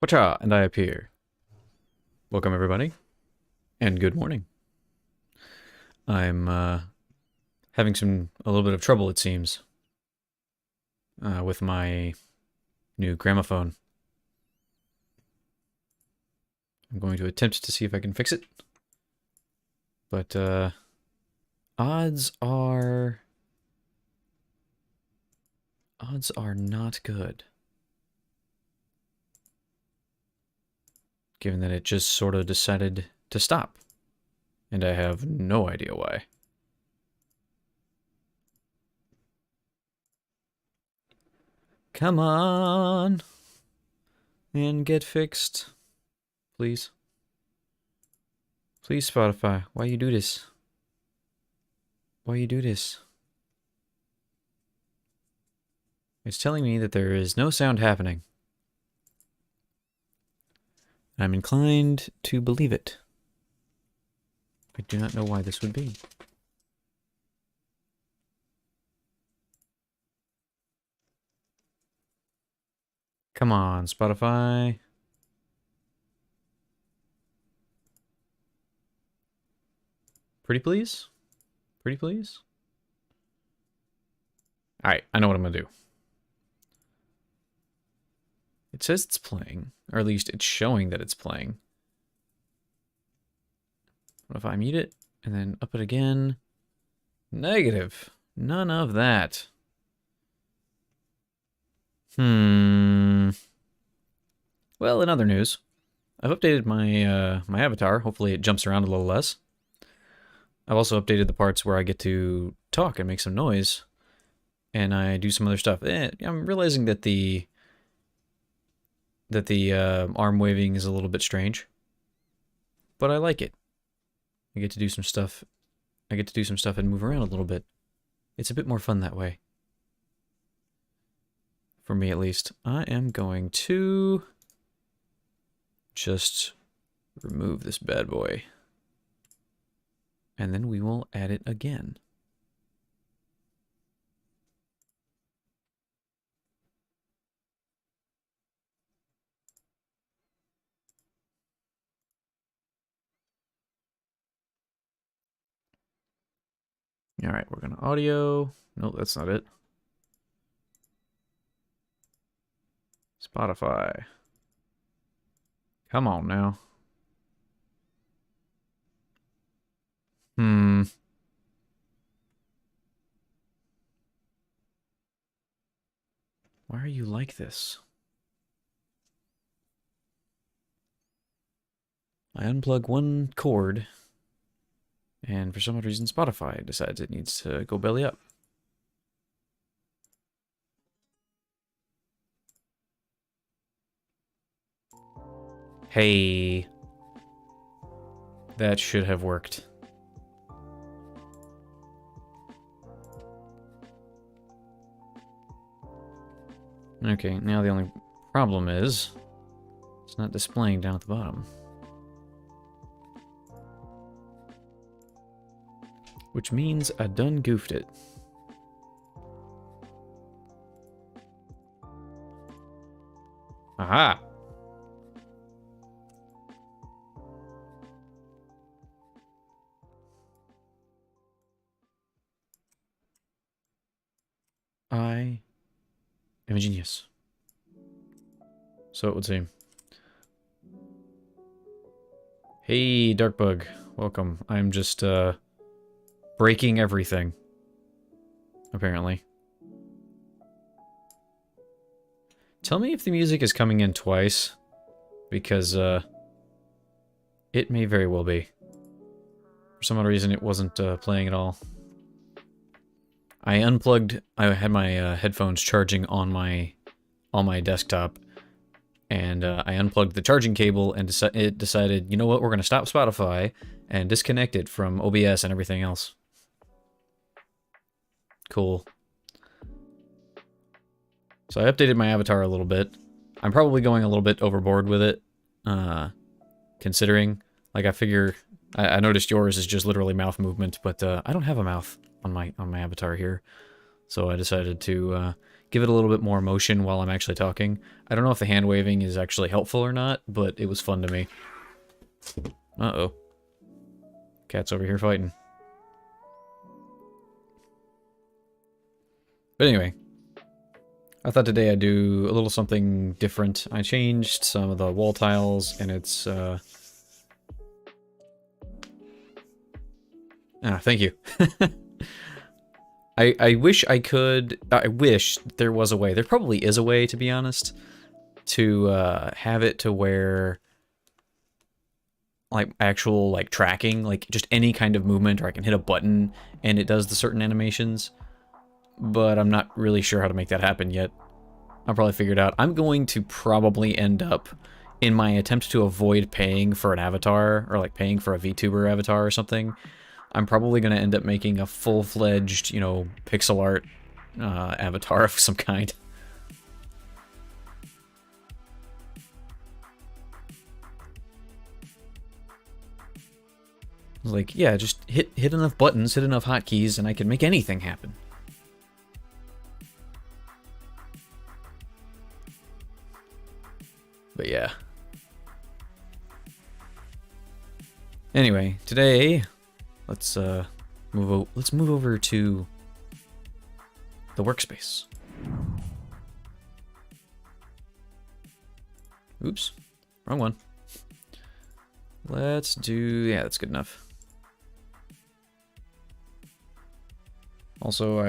Wacha, and I appear. Welcome, everybody, and good morning. I'm having a little bit of trouble, it seems, with my new gramophone. I'm going to attempt to see if I can fix it, but odds are not good, given that it just sort of decided to stop, and I have no idea why. Come on and get fixed, please. Please, Spotify, why you do this? Why you do this? It's telling me that there is no sound happening. I'm inclined to believe it. I do not know why this would be. Come on, Spotify. Pretty please? Pretty please? Alright, I know what I'm gonna do. It says it's playing, or at least it's showing that it's playing. What if I mute it, and then up it again? Negative. None of that. Well, in other news, I've updated my avatar. Hopefully it jumps around a little less. I've also updated the parts where I get to talk and make some noise, and I do some other stuff. I'm realizing that the arm waving is a little bit strange, but I like it. I get to do some stuff. I get to do some stuff and move around a little bit. It's a bit more fun that way. For me, at least. I am going to just remove this bad boy. And then we will add it again. All right, we're going to audio. No, that's not it. Spotify. Come on now. Why are you like this? I unplug one cord, and for some odd reason Spotify decides it needs to go belly up. Hey. That should have worked. Okay, now the only problem is it's not displaying down at the bottom. Which means I done goofed it. Aha! I am a genius. So it would seem. Hey, Darkbug. Welcome. I'm just, breaking everything. Apparently. Tell me if the music is coming in twice. Because, it may very well be. For some odd reason, it wasn't, playing at all. I had my headphones charging on my desktop, and I unplugged the charging cable, and it decided, you know what, we're going to stop Spotify and disconnect it from OBS and everything else. Cool. So I updated my avatar a little bit. I'm probably going a little bit overboard with it, considering, like, I noticed yours is just literally mouth movement, but I don't have a mouth on my avatar here, so I decided to give it a little bit more motion while I'm actually talking. I don't know if the hand waving is actually helpful or not, but it was fun to me. Uh-oh. Cat's over here fighting. But anyway, I thought today I'd do a little something different. I changed some of the wall tiles, and it's, thank you. I wish I could... I wish there was a way. There probably is a way, to be honest, to have it to where... like, actual, like, tracking, like, just any kind of movement, or I can hit a button, and it does the certain animations. But I'm not really sure how to make that happen yet. I'll probably figure it out. I'm going to probably end up, in my attempt to avoid paying for an avatar, or, like, paying for a VTuber avatar or something, I'm probably going to end up making a full-fledged, you know, pixel art avatar of some kind. Like, yeah, just hit enough buttons, hit enough hotkeys, and I can make anything happen. But yeah. Anyway, today, let's move over to the workspace. Oops, wrong one. Let's do, yeah, that's good enough. Also,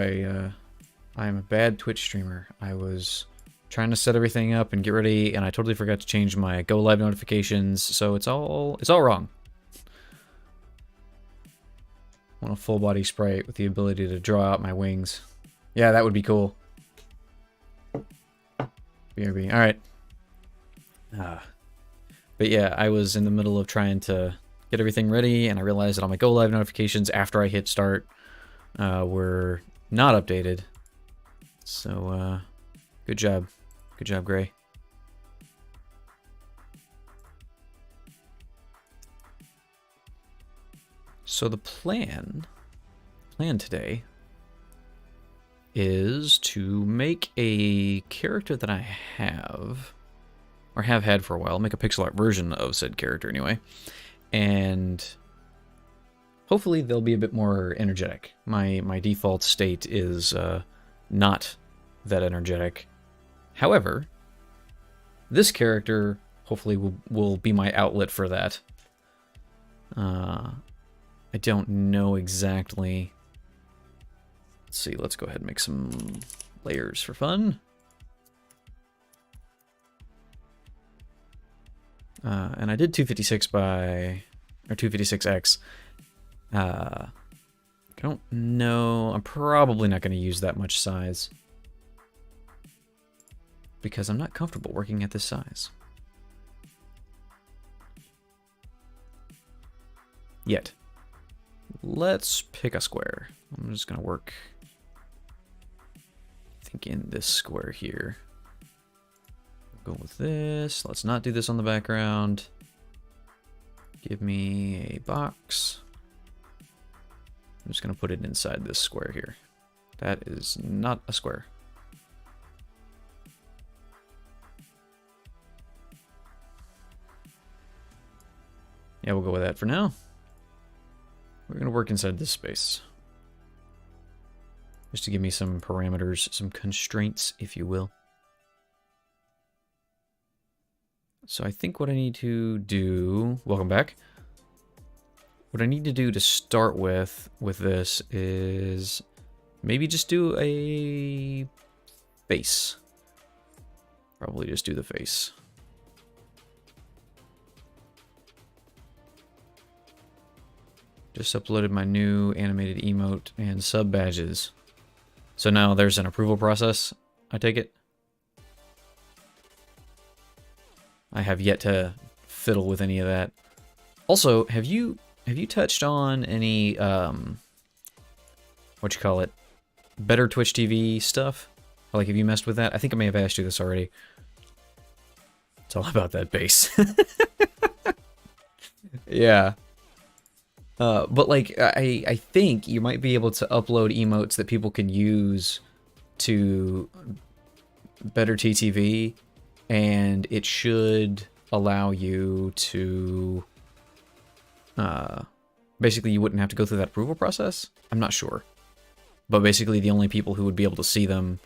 I'm a bad Twitch streamer. I was trying to set everything up and get ready, and I totally forgot to change my go live notifications, so it's all wrong. I want a full body sprite with the ability to draw out my wings. Yeah, that would be cool. BRB. All right. But yeah, I was in the middle of trying to get everything ready, and I realized that all my go live notifications after I hit start were not updated. So, good job. Good job, Gray. So the plan today is to make a character that I have, or have had for a while, make a pixel art version of said character anyway, and hopefully they'll be a bit more energetic. My default state is not that energetic. However, this character hopefully will be my outlet for that. I don't know exactly. Let's see, let's go ahead and make some layers for fun. And I did 256 or 256X. I don't know. I'm probably not going to use that much size, because I'm not comfortable working at this size. Yet. Let's pick a square. I'm just going to work, I think, in this square here. Go with this. Let's not do this on the background. Give me a box. I'm just going to put it inside this square here. That is not a square. Yeah, we'll go with that for now. We're going to work inside this space. Just to give me some parameters, some constraints, if you will. So I think what I need to do... Welcome back. What I need to do to start with this is maybe just do a face. Probably just do the face. Just uploaded my new animated emote and sub badges. So now there's an approval process, I take it. I have yet to fiddle with any of that. Also, have you touched on any what you call it? Better Twitch TV stuff? Like, have you messed with that? I think I may have asked you this already. It's all about that bass. Yeah. But like, I think you might be able to upload emotes that people can use to better TTV, and it should allow you to... basically, you wouldn't have to go through that approval process? I'm not sure. But basically, the only people who would be able to see them,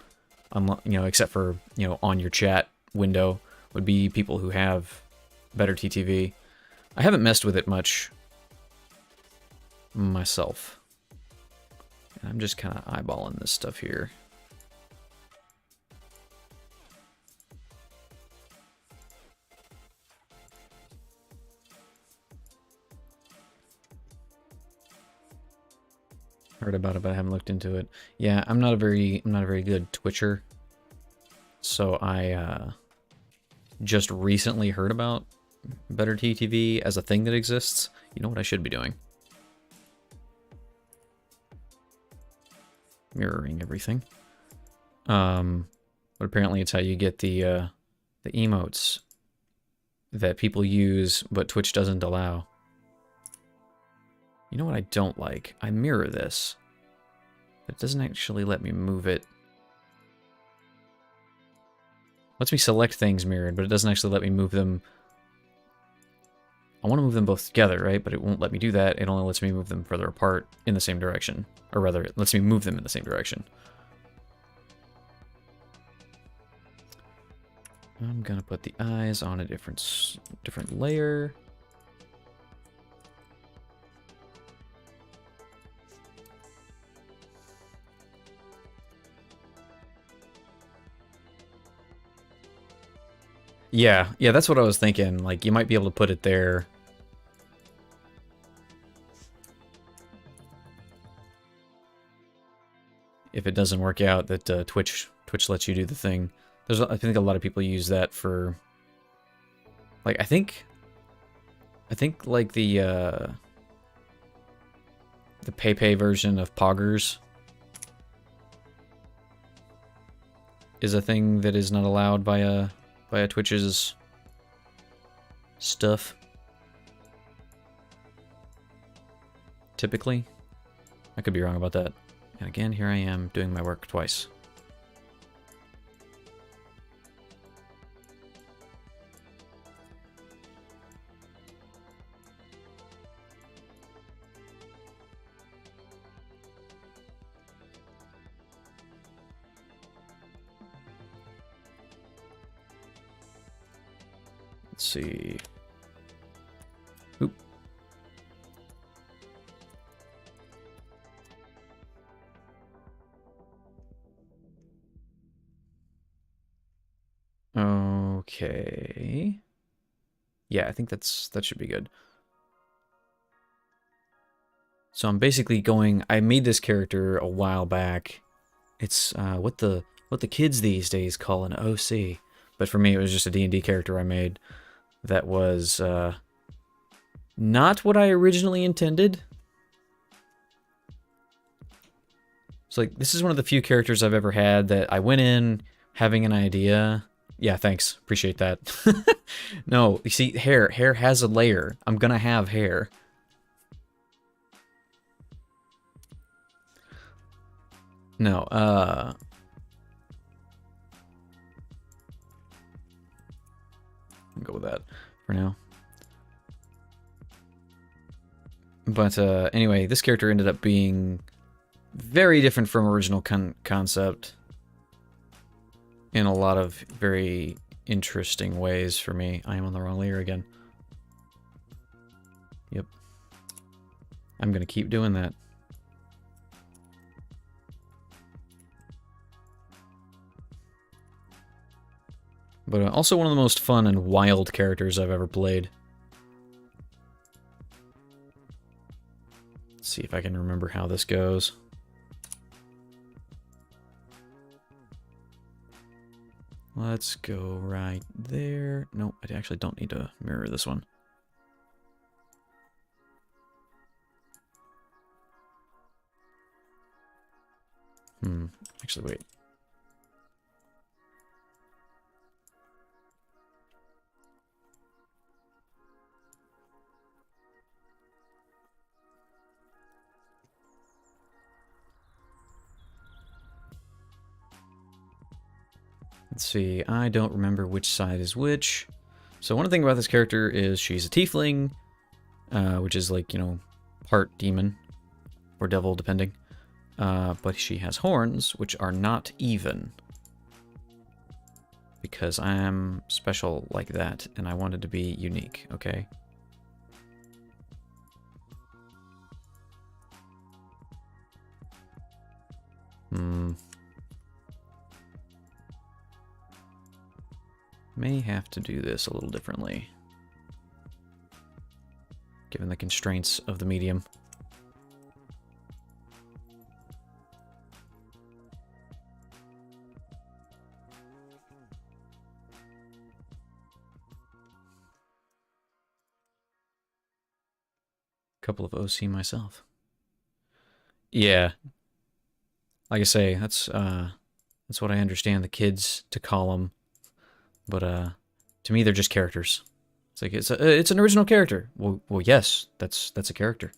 except for, on your chat window, would be people who have better TTV. I haven't messed with it much myself. And I'm just kind of eyeballing this stuff here. Heard about it, but I haven't looked into it. Yeah, I'm not a very good Twitcher. So I just recently heard about better TTV as a thing that exists. You know what I should be doing? Mirroring everything. But apparently it's how you get the emotes that people use, but Twitch doesn't allow. You know what I don't like? I mirror this, but it doesn't actually let me move it. Lets me select things mirrored, but it doesn't actually let me move them. I want to move them both together, right? But it won't let me do that. It only lets me move them further apart in the same direction. Or rather, it lets me move them in the same direction. I'm gonna put the eyes on a different layer. Yeah, that's what I was thinking. Like, you might be able to put it there. If it doesn't work out, that Twitch lets you do the thing. I think a lot of people use that for, like, I think like the PayPay version of Poggers is a thing that is not allowed by a Twitch's stuff. Typically. I could be wrong about that. And again, here I am doing my work twice. Let's see. Oop. Okay. Yeah, I think that should be good. So I'm basically I made this character a while back. It's what the kids these days call an OC. But for me, it was just a D&D character I made that was not what I originally intended. So, like, this is one of the few characters I've ever had that I went in having an idea. Yeah, thanks. Appreciate that. No, you see, hair has a layer. I'm gonna have hair. No, I'll go with that for now. But anyway, this character ended up being very different from original concept in a lot of very interesting ways for me. I am on the wrong layer again. Yep. I'm gonna keep doing that. But also one of the most fun and wild characters I've ever played. Let's see if I can remember how this goes. Let's go right there. Nope, I actually don't need to mirror this one. Actually, wait. Let's see, I don't remember which side is which. So one thing about this character is she's a tiefling, which is like, you know, part demon or devil, depending. But she has horns, which are not even. Because I am special like that, and I wanted to be unique, okay? May have to do this a little differently, given the constraints of the medium. Couple of OC myself. Yeah. Like I say, that's what I understand the kids to call them. But to me, they're just characters. It's like it's an original character. Well, yes, that's a character.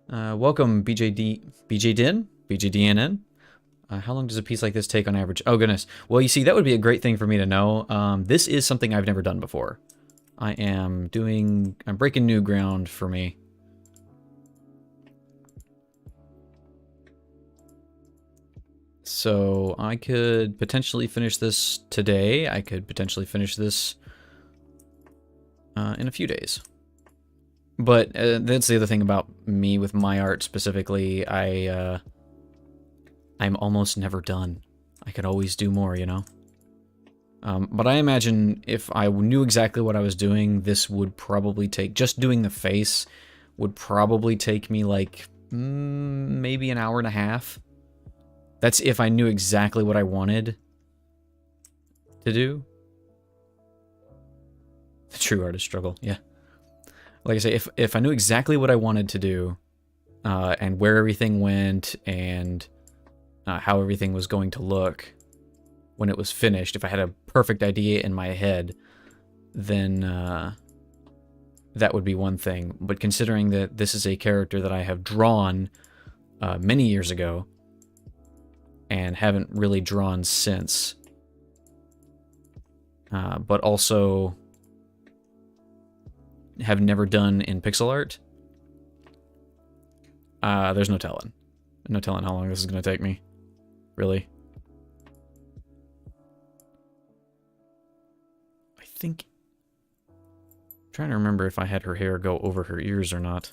Welcome, BJDNN. How long does a piece like this take on average? Oh goodness. Well, you see, that would be a great thing for me to know. This is something I've never done before. I'm breaking new ground for me. So I could potentially finish this today. I could potentially finish this in a few days. But that's the other thing about me with my art specifically. I'm almost never done. I could always do more, you know? But I imagine if I knew exactly what I was doing, this would probably take... Just doing the face would probably take me like maybe an hour and a half. That's if I knew exactly what I wanted to do. The true artist struggle, yeah. Like I say, if I knew exactly what I wanted to do, and where everything went, and how everything was going to look when it was finished, if I had a perfect idea in my head, then that would be one thing. But considering that this is a character that I have drawn many years ago, and haven't really drawn since, but also have never done in pixel art, there's no telling. No telling how long this is going to take me, really. I think... I'm trying to remember if I had her hair go over her ears or not.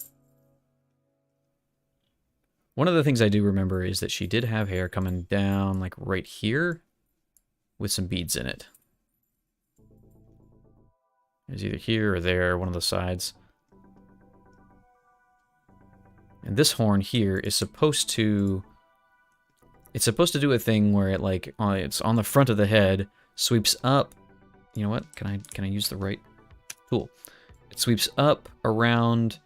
One of the things I do remember is that she did have hair coming down, like, right here, with some beads in it. It was either here or there, one of the sides. And this horn here is supposed to... It's supposed to do a thing where it, like, it's on the front of the head, sweeps up... You know what? Can I use the right tool? It sweeps up, around,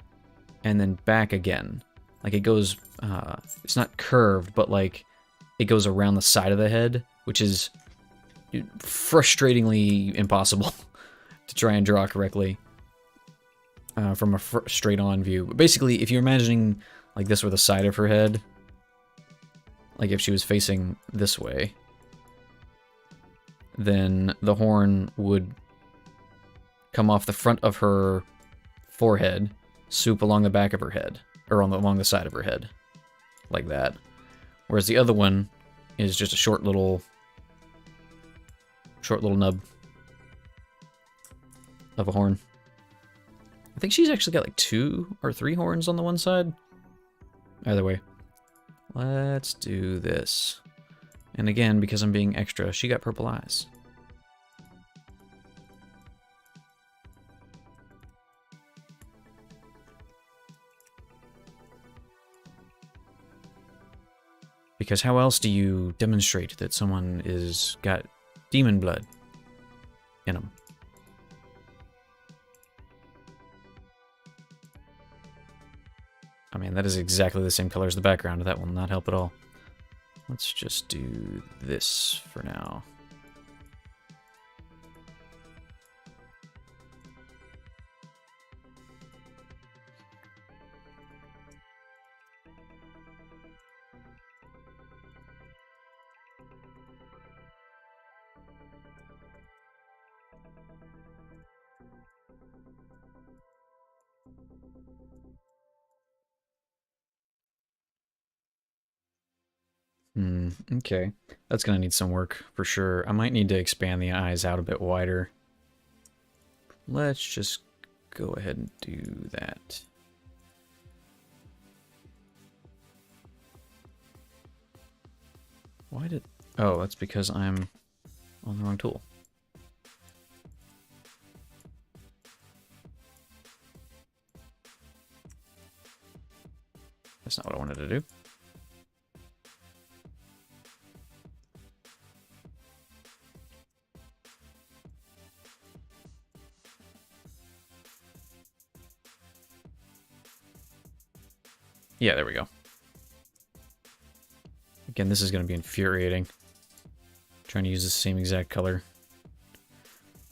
and then back again. Like, it goes... it's not curved, but, like, it goes around the side of the head, which is frustratingly impossible to try and draw correctly from a straight-on view. But basically, if you're imagining, like, this were the side of her head, like if she was facing this way, then the horn would come off the front of her forehead, swoop along the back of her head, or along the side of her head, like that. Whereas the other one is just a short little nub of a horn. I think she's actually got like 2 or 3 horns on the one side. Either way. Let's do this. And again, because I'm being extra, she got purple eyes. Because how else do you demonstrate that someone is got demon blood in them? I mean, that is exactly the same color as the background. That will not help at all. Let's just do this for now. Okay. That's gonna need some work for sure. I might need to expand the eyes out a bit wider. Let's just go ahead and do that. Why did... Oh, that's because I'm on the wrong tool. That's not what I wanted to do. Yeah, there we go. Again, this is going to be infuriating. Trying to use the same exact color.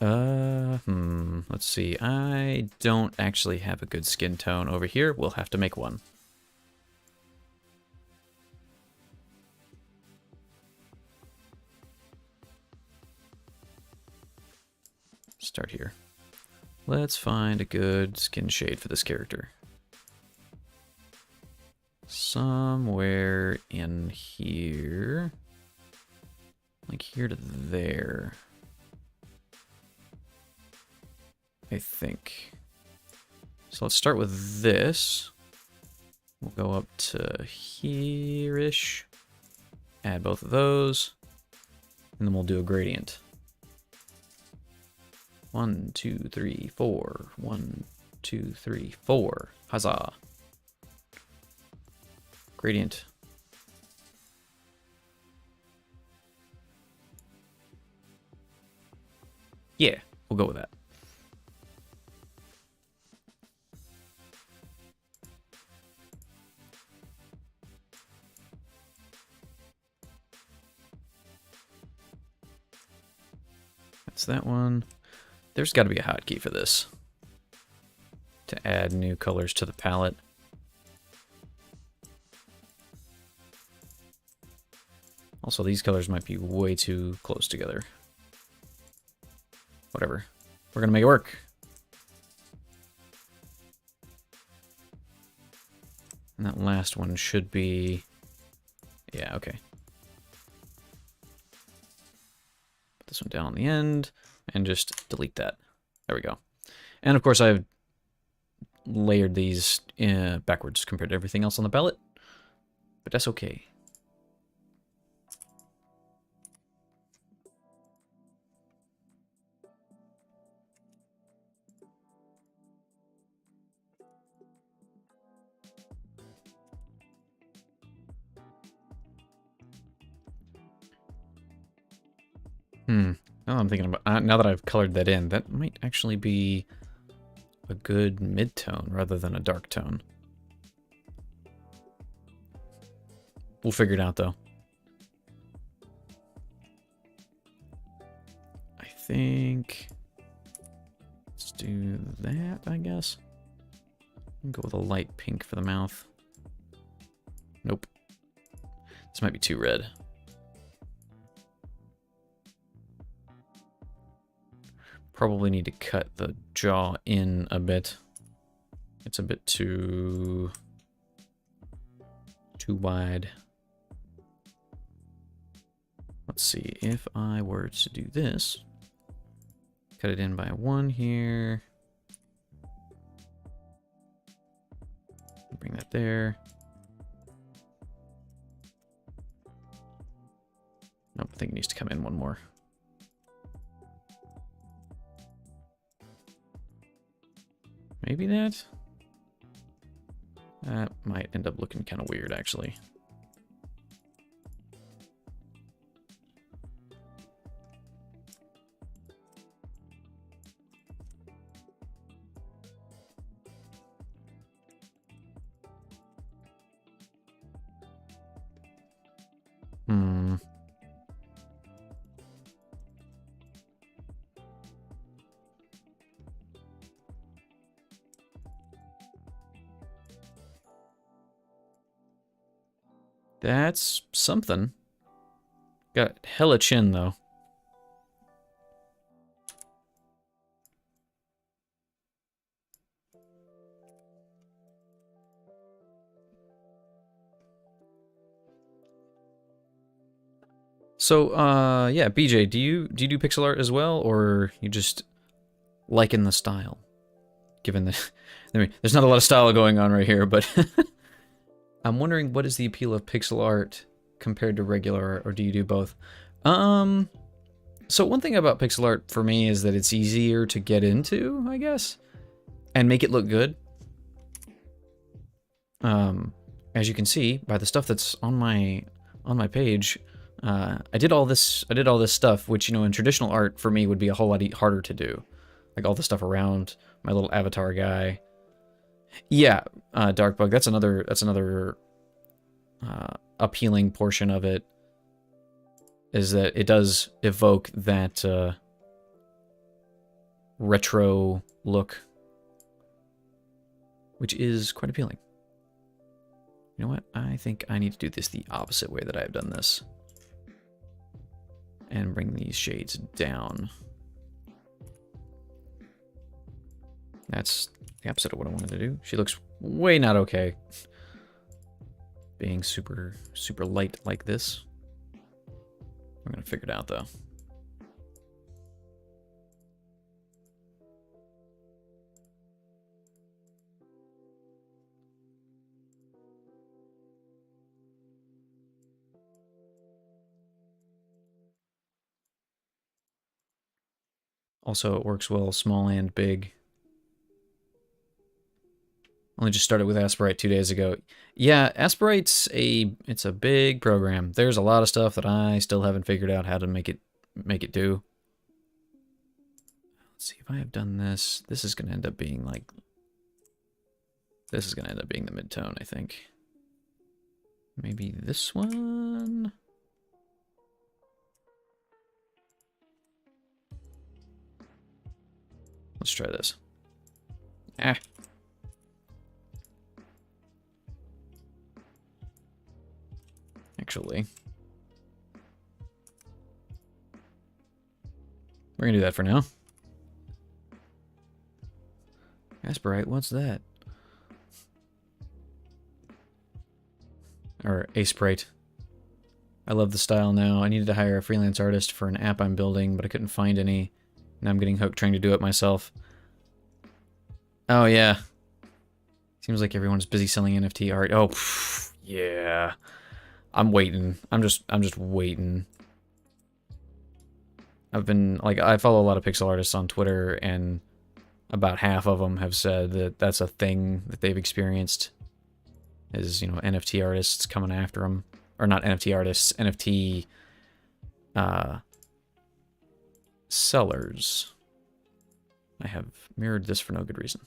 Let's see. I don't actually have a good skin tone over here. We'll have to make one. Start here. Let's find a good skin shade for this character. Somewhere in here. Like here to there. I think. So let's start with this. We'll go up to here-ish. Add both of those. And then we'll do a gradient. 1, 2, 3, 4. 1, 2, 3, 4. Huzzah. Gradient. Yeah, we'll go with that. That's that one. There's got to be a hotkey for this. To add new colors to the palette. Also, these colors might be way too close together. Whatever. We're gonna make it work. And that last one should be... Yeah, okay. Put this one down on the end, and just delete that. There we go. And of course, I've layered these backwards compared to everything else on the palette. But that's okay. Now I'm thinking about, now that I've colored that in, that might actually be a good mid-tone rather than a dark tone. We'll figure it out though. I think let's do that, I guess. Go with a light pink for the mouth. Nope. This might be too red. Probably need to cut the jaw in a bit. It's a bit too wide. Let's see, if I were to do this, cut it in by 1 here. Bring that there. Nope, I think it needs to come in 1 more. Maybe that? That might end up looking kind of weird, actually. That's something. Got hella chin, though. So, yeah, BJ, do you do pixel art as well, or you just liking the style? Given the, I mean, there's not a lot of style going on right here, but I'm wondering what is the appeal of pixel art compared to regular art, or do you do both? So one thing about pixel art for me is that it's easier to get into, I guess, and make it look good. As you can see by the stuff that's on my page, I did all this stuff, which, you know, in traditional art for me would be a whole lot harder to do, like all the stuff around my little avatar guy. Yeah, Dark Bug. That's another appealing portion of it, is that it does evoke that retro look, which is quite appealing. You know what? I think I need to do this the opposite way that I've done this. And bring these shades down. That's the opposite of what I wanted to do. She looks way not okay. Being super light like this. I'm gonna figure it out though. Also, it works well small and big. Only just started with Aspirite 2 days ago. Yeah, Aspirite's it's a big program. There's a lot of stuff that I still haven't figured out how to make it do. Let's see if I have done this. This is gonna end up being like, this is gonna end up being the mid-tone, I think. Maybe this one. Let's try this. Ah. Actually, we're gonna do that for now. Aspirite, what's that? Or Asprite. I love the style now. I needed to hire a freelance artist for an app I'm building, but I couldn't find any. Now I'm getting hooked trying to do it myself. Oh yeah. Seems like everyone's busy selling NFT art. Oh, pff, yeah. I'm waiting. I'm just waiting. I've been, like, I follow a lot of pixel artists on Twitter, and about half of them have said that that's a thing that they've experienced. Is, you know, NFT artists coming after them. Or not NFT artists, NFT sellers. I have mirrored this for no good reason.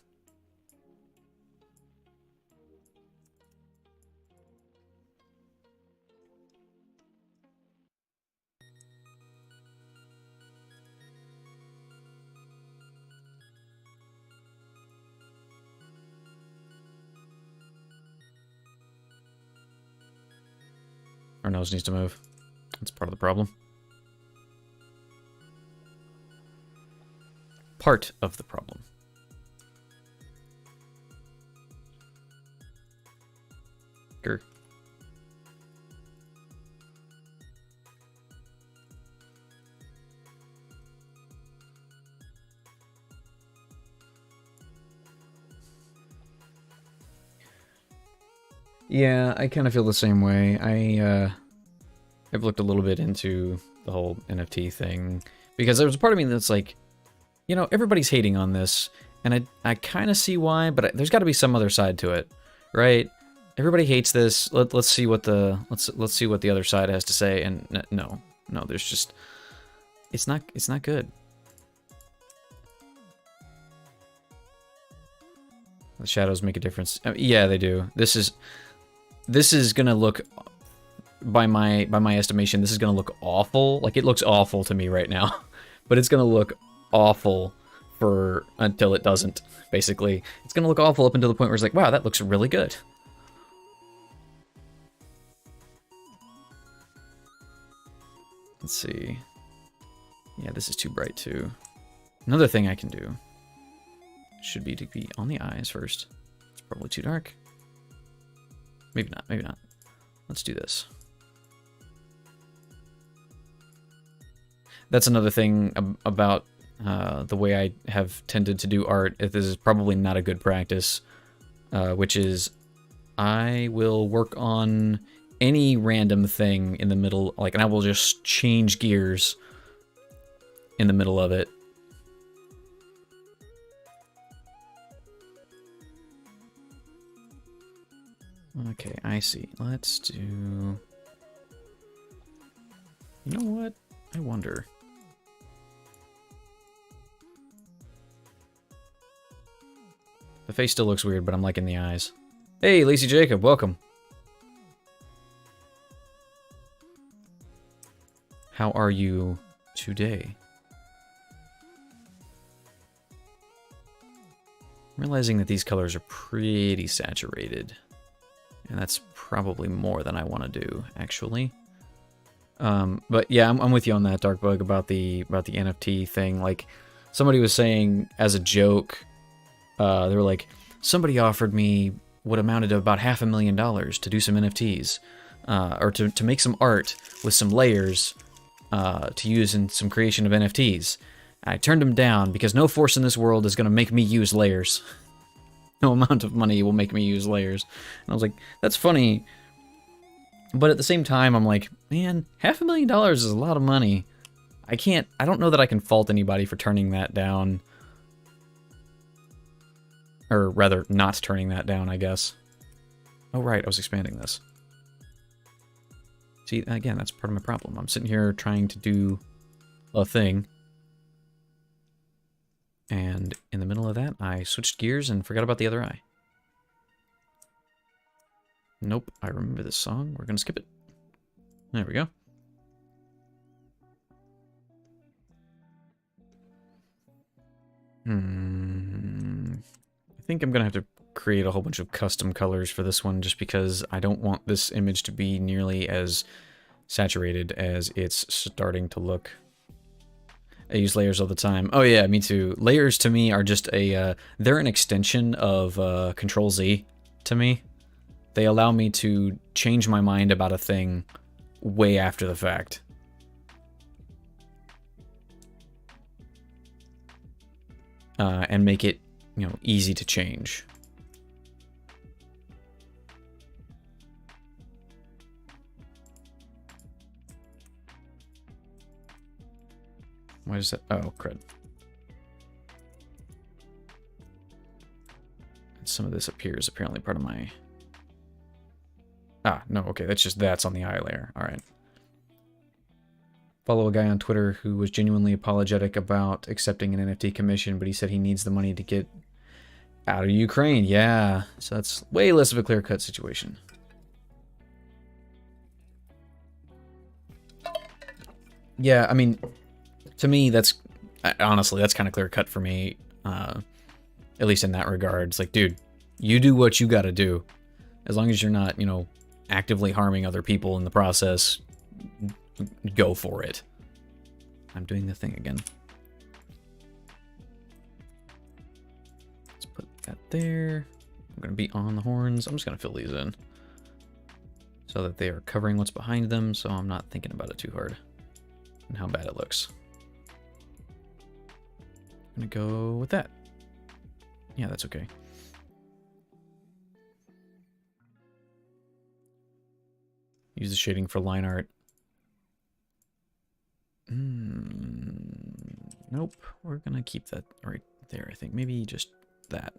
Our nose needs to move. That's part of the problem. Part of the problem. Grr. Yeah, I kind of feel the same way. I've looked a little bit into the whole NFT thing, because there was a part of me that's like, you know, everybody's hating on this, and I kind of see why, but there's got to be some other side to it, right? Everybody hates this. Let's see what the let's see what the other side has to say. And no, there's just, it's not good. The shadows make a difference. Yeah, they do. This is gonna look, by my estimation, this is gonna look awful. Like, it looks awful to me right now, but it's gonna look awful until it doesn't. Basically, it's gonna look awful up until the point where it's like, wow, that looks really good. Let's see. Yeah, this is too bright too. Another thing I can do should be to be on the eyes first. It's probably too dark. Maybe not, maybe not. Let's do this. that's another thing about the way I have tended to do art. This is probably not a good practice, which is I will work on any random thing in the middle, like, and I will just change gears in the middle of it. Okay, I see. Let's do... You know what? I wonder. The face still looks weird, but I'm liking the eyes. Hey, Lacey Jacob, welcome. How are you today? I'm realizing that these colors are pretty saturated. And that's probably more than I want to do, actually. But yeah, I'm with you on that, Darkbug, about the NFT thing. Like, somebody was saying as a joke, they were like, somebody offered me what amounted to about $500,000 to do some NFTs, or to make some art with some layers to use in some creation of NFTs. I turned him down because no force in this world is going to make me use layers. No amount of money will make me use layers. And I was like, that's funny. But at the same time, I'm like, man, $500,000 is a lot of money. I don't know that I can fault anybody for turning that down. Or rather, not turning that down, I guess. Oh, right, I was expanding this. See, again, that's part of my problem. I'm sitting here trying to do a thing. And in the middle of that, I switched gears and forgot about the other eye. Nope, I remember this song. We're gonna skip it. There we go. I think I'm gonna have to create a whole bunch of custom colors for this one just because I don't want this image to be nearly as saturated as it's starting to look. I use layers all the time. Oh yeah, me too. Layers to me are just they're an extension of Control-Z to me. They allow me to change my mind about a thing way after the fact. And make it, you know, easy to change. Why is that? Oh, crud. Some of this up here is apparently part of my... Ah, no, okay, that's on the eye layer. Alright. Follow a guy on Twitter who was genuinely apologetic about accepting an NFT commission, but he said he needs the money to get out of Ukraine. Yeah, so that's way less of a clear-cut situation. Yeah, I mean... To me, that's honestly, that's kind of clear cut for me, at least in that regard. It's like, dude, you do what you gotta do. As long as you're not, you know, actively harming other people in the process, go for it. I'm doing the thing again. Let's put that there. I'm gonna be on the horns. I'm just gonna fill these in so that they are covering what's behind them, so I'm not thinking about it too hard and how bad it looks. I'm gonna go with that. Yeah, that's okay. Use the shading for line art. Nope, we're gonna keep that right there, I think. Maybe just that.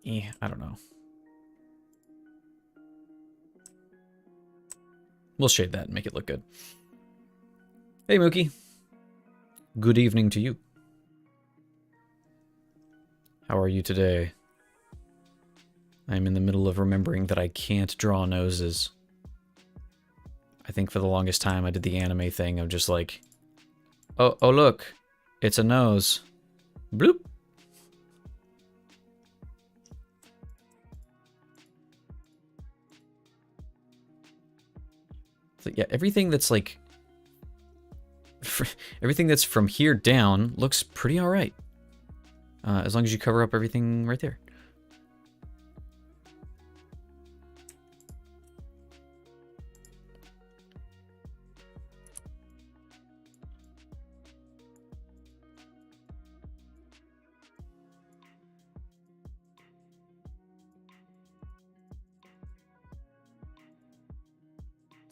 I don't know. We'll shade that and make it look good. Hey, Mookie. Good evening to you. How are you today? I'm in the middle of remembering that I can't draw noses. I think for the longest time I did the anime thing of just like, oh look, it's a nose. Bloop. So yeah, everything that's like, everything that's from here down looks pretty alright. As long as you cover up everything right there.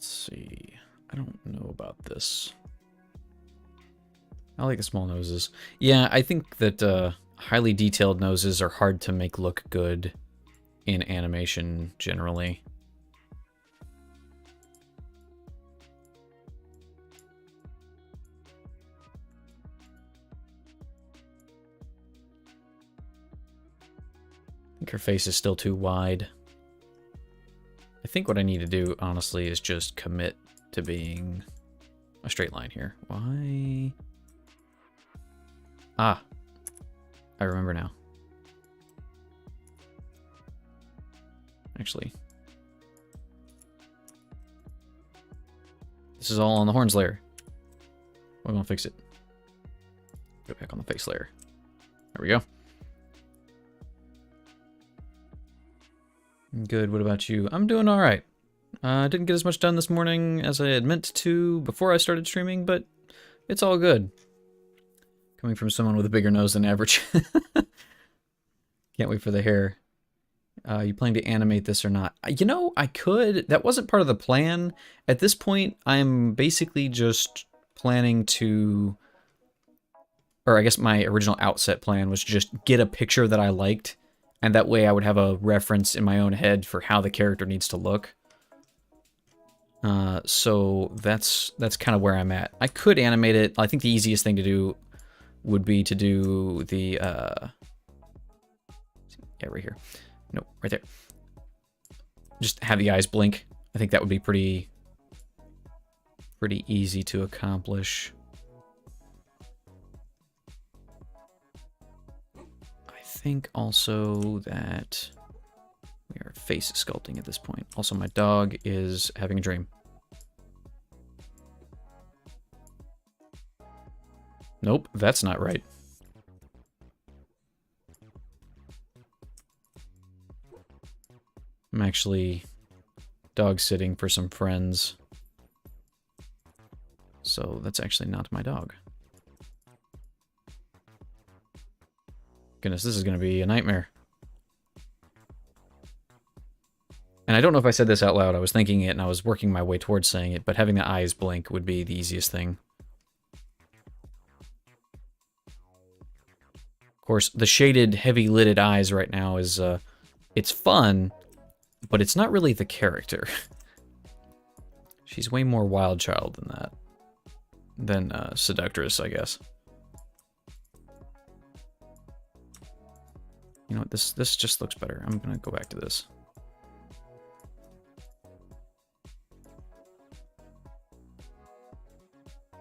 Let's see. I don't know about this. I like the small noses. Yeah, I think that highly detailed noses are hard to make look good in animation generally. I think her face is still too wide. I think what I need to do, honestly, is just commit to being a straight line here. Why? Ah, I remember now. Actually, this is all on the horns layer. We're gonna fix it. Go back on the face layer. There we go. Good, what about you? I'm doing alright. I didn't get as much done this morning as I had meant to before I started streaming, but it's all good. Coming from someone with a bigger nose than average. Can't wait for the hair. You planning to animate this or not? You know, I could. That wasn't part of the plan. At this point, I'm basically just planning to... Or I guess my original outset plan was just get a picture that I liked, and that way I would have a reference in my own head for how the character needs to look. So that's kind of where I'm at. I could animate it. I think the easiest thing to do would be to do the... yeah, right here. Nope, right there. Just have the eyes blink. I think that would be pretty easy to accomplish. I think also that we are face sculpting at this point. Also, my dog is having a dream. Nope, that's not right. I'm actually dog sitting for some friends. So that's actually not my dog. Goodness, this is going to be a nightmare. And I don't know if I said this out loud. I was thinking it and I was working my way towards saying it, but having the eyes blink would be the easiest thing. Of course, the shaded, heavy-lidded eyes right now is, it's fun, but it's not really the character. She's way more wild child than that. Than, seductress, I guess. You know what, this just looks better. I'm gonna go back to this.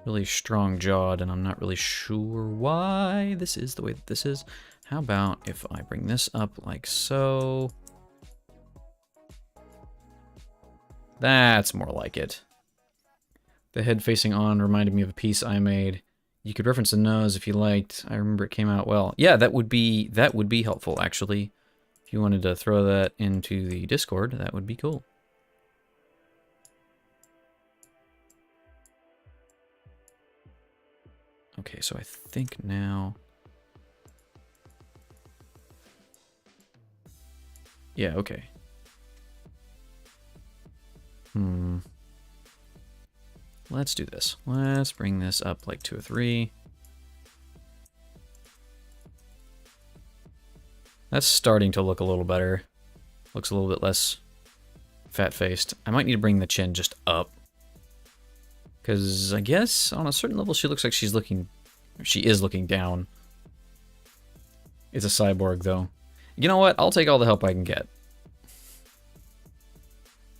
Really strong-jawed, and I'm not really sure why this is the way that this is. How about if I bring this up like so? That's more like it. The head facing on reminded me of a piece I made. You could reference the nose if you liked. I remember it came out well. Yeah, that would be helpful, actually. If you wanted to throw that into the Discord, that would be cool. Okay, so I think now... Yeah, okay. Let's do this. Let's bring this up like 2 or 3. That's starting to look a little better. Looks a little bit less fat-faced. I might need to bring the chin just up. Because I guess on a certain level she looks like she's looking... She is looking down. It's a cyborg, though. You know what? I'll take all the help I can get.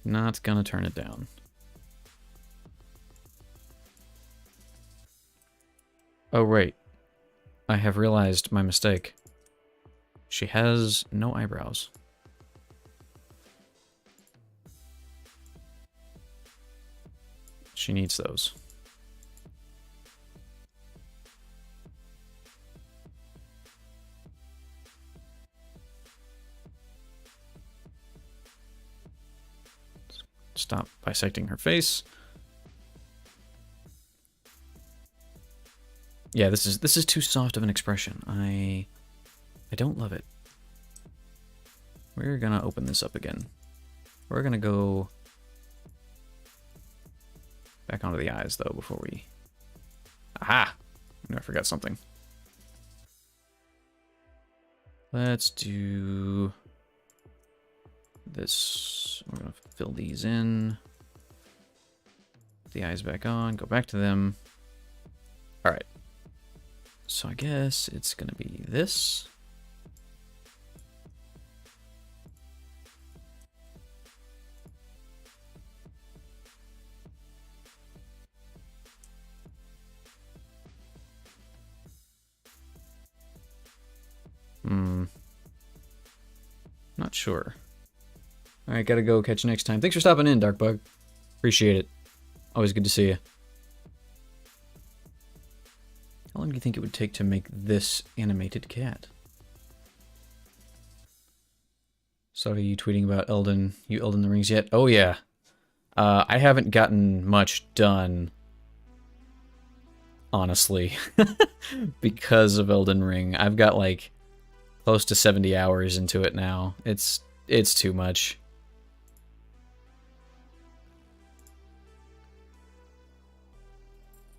Not gonna turn it down. Oh, right. I have realized my mistake. She has no eyebrows. She needs those. Stop bisecting her face. Yeah, this is too soft of an expression. I don't love it. We're gonna open this up again. We're gonna go Back onto the eyes, though, before we... Aha! I forgot something. Let's do this. We're going to fill these in. Put the eyes back on. Go back to them. All right. So I guess it's going to be this. Not sure. Alright, gotta go. Catch you next time. Thanks for stopping in, Darkbug. Appreciate it. Always good to see you. How long do you think it would take to make this animated cat? So are you tweeting about Elden the Rings yet? Oh yeah. I haven't gotten much done, honestly, because of Elden Ring. I've got like close to 70 hours into it now. It's too much.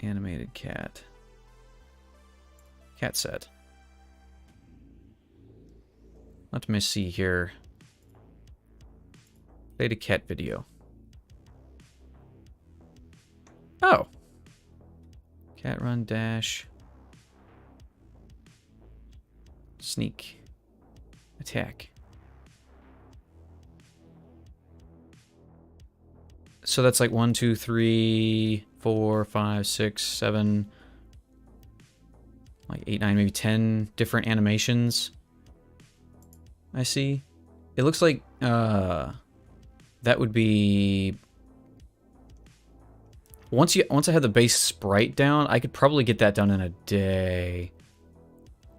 Animated cat. Cat set. Let me see here. Play a cat video. Oh. Cat run dash. Sneak. Attack. So that's like 1, 2, 3, 4, 5, 6, 7, like 8, 9, maybe 10 different animations. I see. It looks like that would be once I have the base sprite down, I could probably get that done in a day.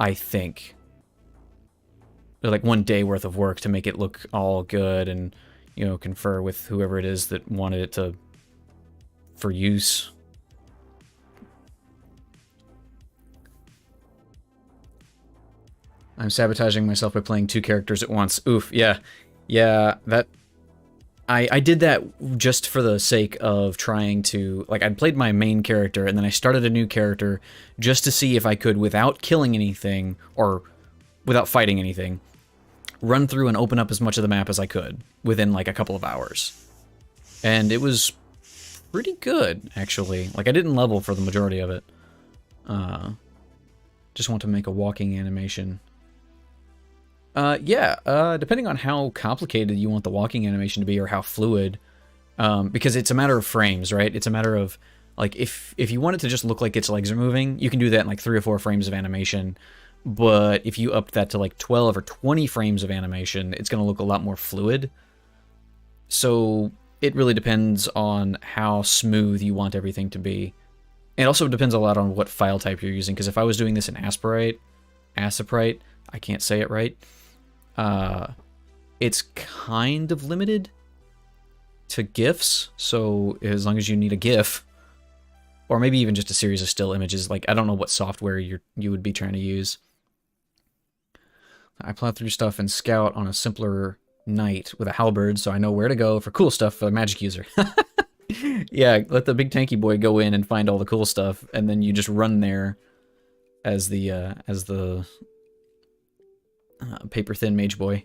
I think. Like 1 day worth of work to make it look all good and, you know, confer with whoever it is that wanted it to for use. I'm sabotaging myself by playing 2 characters at once. Oof, yeah. Yeah, that... I did that just for the sake of trying to... Like, I'd played my main character, and then I started a new character just to see if I could, without killing anything, or without fighting anything, run through and open up as much of the map as I could within, like, a couple of hours. And it was pretty good, actually. Like, I didn't level for the majority of it. Just want to make a walking animation. Depending on how complicated you want the walking animation to be or how fluid, because it's a matter of frames, right? It's a matter of, like, if you want it to just look like its legs are moving, you can do that in like 3 or 4 frames of animation. But if you upped that to like 12 or 20 frames of animation, it's going to look a lot more fluid. So it really depends on how smooth you want everything to be. It also depends a lot on what file type you're using, because if I was doing this in Aseprite, I can't say it right, it's kind of limited to GIFs, so as long as you need a GIF, or maybe even just a series of still images, like, I don't know what software you would be trying to use. I plow through stuff and scout on a simpler night with a halberd, so I know where to go for cool stuff for a magic user. Yeah, let the big tanky boy go in and find all the cool stuff, and then you just run there as the paper-thin mage boy.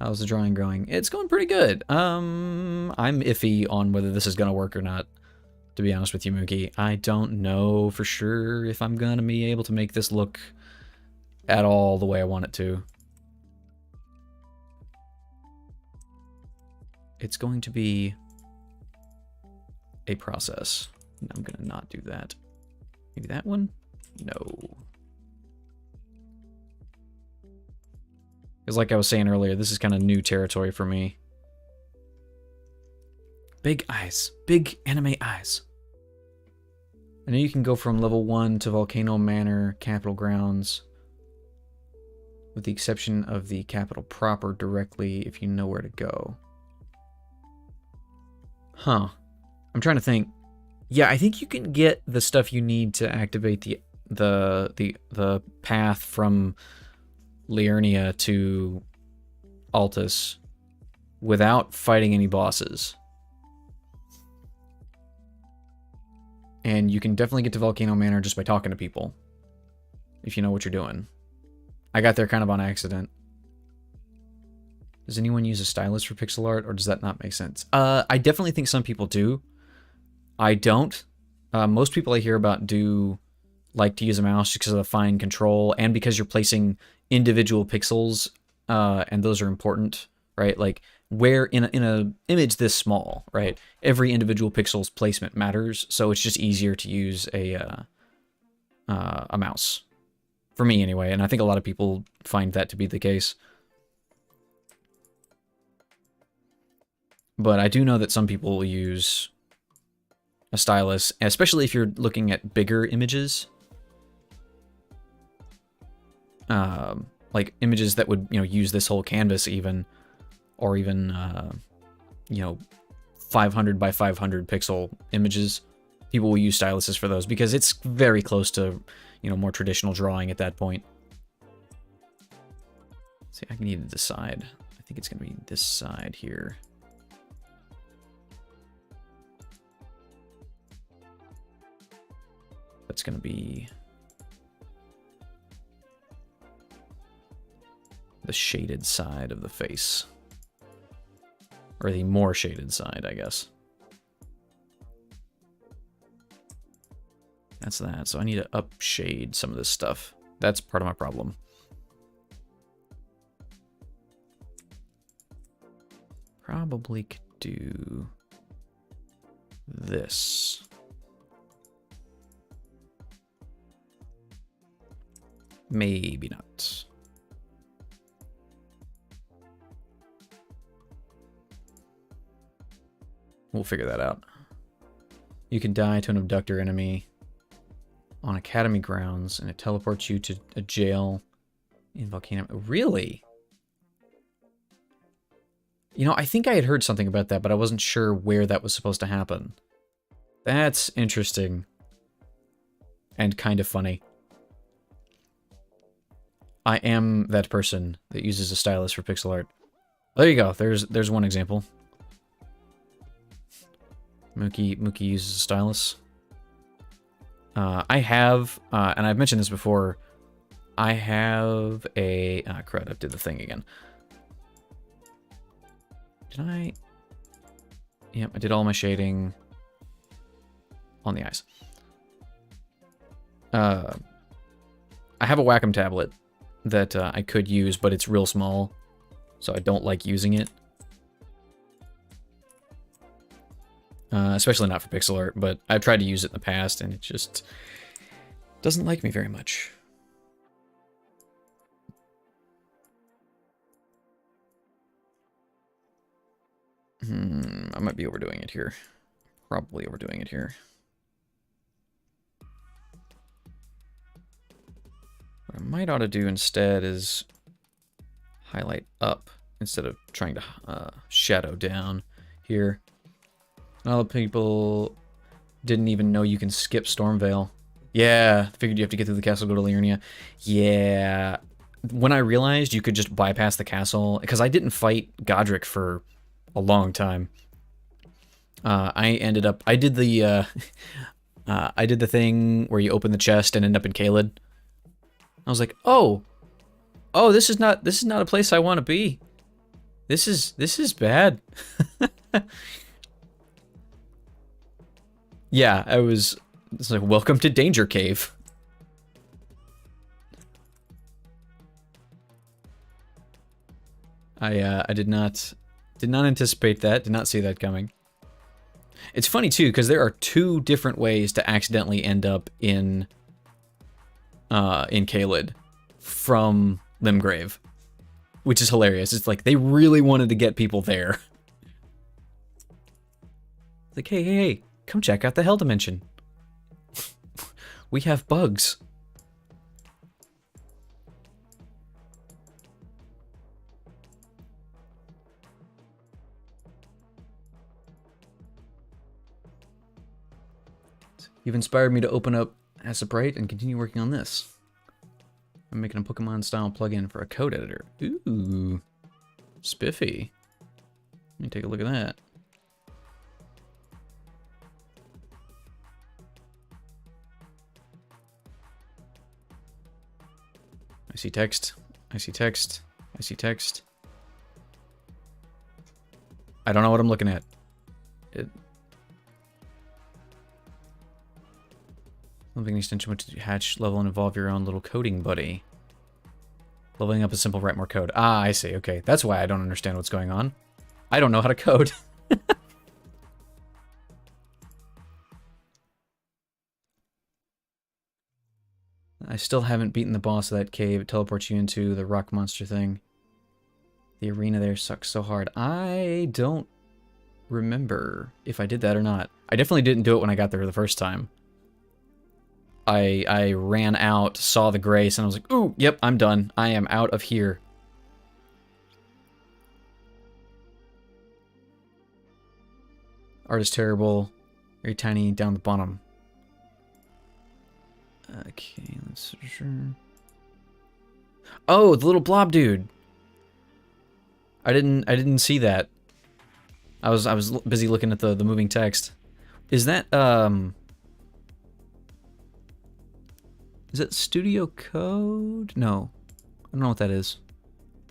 How's the drawing going? It's going pretty good. I'm iffy on whether this is gonna work or not, to be honest with you, Mookie. I don't know for sure if I'm gonna be able to make this look at all the way I want it to. It's going to be a process. I'm gonna not do that. Maybe that one? No. Because like I was saying earlier, this is kind of new territory for me. Big eyes. Big anime eyes. I know you can go from level 1 to Volcano Manor, Capital Grounds, with the exception of the capital proper directly if you know where to go. Huh. I'm trying to think. Yeah, I think you can get the stuff you need to activate the path from Liurnia to Altus without fighting any bosses. And you can definitely get to Volcano Manor just by talking to people, if you know what you're doing. I got there kind of on accident. Does anyone use a stylus for pixel art, or does that not make sense? I definitely think some people do. I don't. Most people I hear about do like to use a mouse just because of the fine control and because you're placing individual pixels, and those are important, right? Like where in a image this small, right? Every individual pixel's placement matters, so it's just easier to use a mouse. For me, anyway, and I think a lot of people find that to be the case. But I do know that some people will use a stylus, especially if you're looking at bigger images. Like images that would, use this whole canvas even, or even, 500 by 500 pixel images. People will use styluses for those because it's very close to, more traditional drawing at that point. See, I need to decide. I think it's going to be this side here. That's going to be the shaded side of the face. Or the more shaded side, I guess. That's that. So I need to upshade some of this stuff. That's part of my problem. Probably could do this. Maybe not. We'll figure that out. You can die to an abductor enemy on Academy grounds, and it teleports you to a jail in Volcano. Really? I think I had heard something about that, but I wasn't sure where that was supposed to happen. That's interesting. And kind of funny. I am that person that uses a stylus for pixel art. There you go. There's one example. Mookie uses a stylus. I have, and I've mentioned this before, I have a... crud, I did the thing again. Did I? Yep, I did all my shading on the eyes. I have a Wacom tablet that I could use, but it's real small, so I don't like using it. Especially not for pixel art, but I've tried to use it in the past, and it just doesn't like me very much. I might be overdoing it here. Probably overdoing it here. What I might ought to do instead is highlight up instead of trying to shadow down here. A lot of people didn't even know you can skip Stormvale. Yeah, figured you have to get through the castle, go to Liurnia. Yeah. When I realized you could just bypass the castle, because I didn't fight Godric for a long time. I did the thing where you open the chest and end up in Caelid. I was like, oh, this is not a place I want to be. This is bad. Yeah, it's like, welcome to Danger Cave. I did not anticipate that, did not see that coming. It's funny too, because there are two different ways to accidentally end up in Caelid from Limgrave, which is hilarious. It's like they really wanted to get people there. It's like, hey, come check out the Hell Dimension. We have bugs. You've inspired me to open up Asabrite and continue working on this. I'm making a Pokemon-style plugin for a code editor. Ooh, spiffy. Let me take a look at that. see text. I see text. I see text. I don't know what I'm looking at. Something extension which hatch level and involve your own little coding buddy. Leveling up is simple, write more code. Ah, I see. Okay, that's why I don't understand what's going on. I don't know how to code. I still haven't beaten the boss of that cave. It teleports you into the rock monster thing. The arena there sucks so hard. I don't remember if I did that or not. I definitely didn't do it when I got there the first time. I ran out, saw the grace, and I was like, ooh, yep, I'm done. I am out of here. Art is terrible. Very tiny down the bottom. Okay, let's... Oh, the little blob dude. I didn't see that. I was busy looking at the moving text. Is that is it Studio Code? No. I don't know what that is.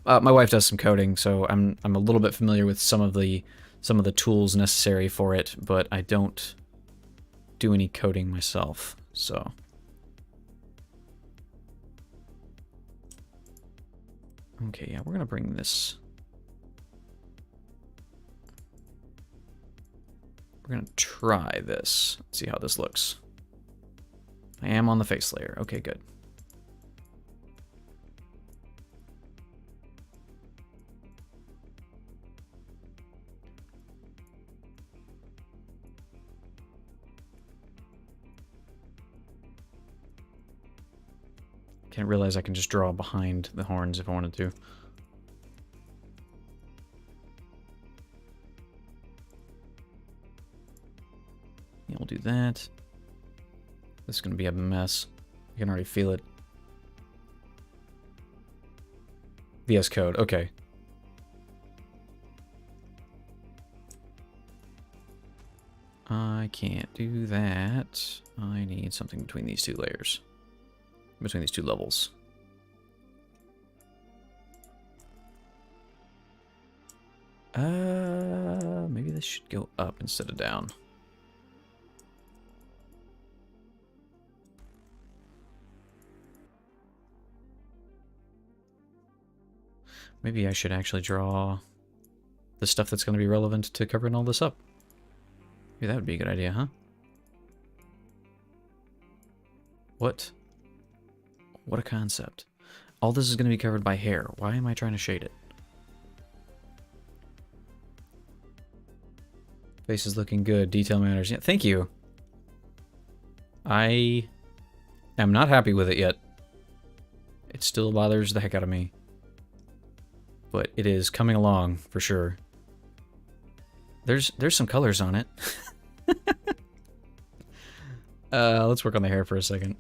My wife does some coding, so I'm a little bit familiar with some of the tools necessary for it, but I don't do any coding myself. So okay, yeah, we're gonna bring this. We're gonna try this. See how this looks. I am on the face layer. Okay, good. Can't realize I can just draw behind the horns if I wanted to. Yeah, we'll do that. This is going to be a mess. I can already feel it. VS Code, okay. I can't do that. I need something between these two layers. Between these two levels. Maybe this should go up instead of down. Maybe I should actually draw the stuff that's going to be relevant to covering all this up. Maybe that would be a good idea, huh? What? What a concept. All this is going to be covered by hair. Why am I trying to shade it? Face is looking good. Detail matters. Yeah, thank you. I am not happy with it yet. It still bothers the heck out of me. But it is coming along, for sure. There's some colors on it. Let's work on the hair for a second.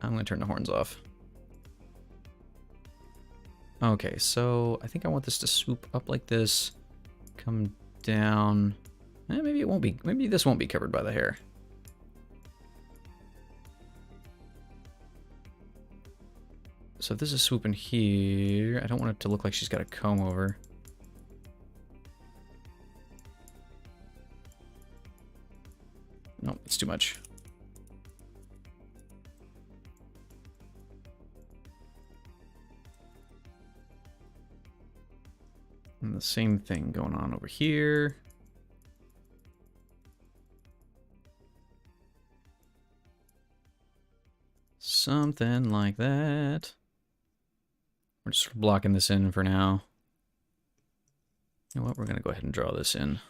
I'm going to turn the horns off. Okay, so I think I want this to swoop up like this. Come down. Maybe it won't be. Maybe this won't be covered by the hair. So if this is swooping here, I don't want it to look like she's got a comb over. Nope, it's too much. And the same thing going on over here. Something like that. We're just blocking this in for now. You know what? We're going to go ahead and draw this in.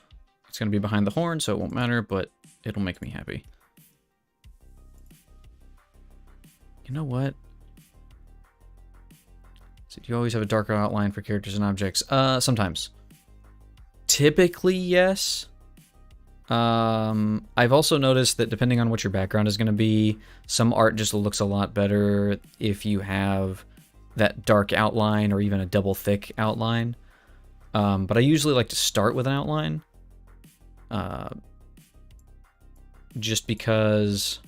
It's going to be behind the horn, so it won't matter, but it'll make me happy. You know what? So do you always have a darker outline for characters and objects? Sometimes. Typically, yes. I've also noticed that depending on what your background is going to be, some art just looks a lot better if you have that dark outline or even a double thick outline. But I usually like to start with an outline. Just because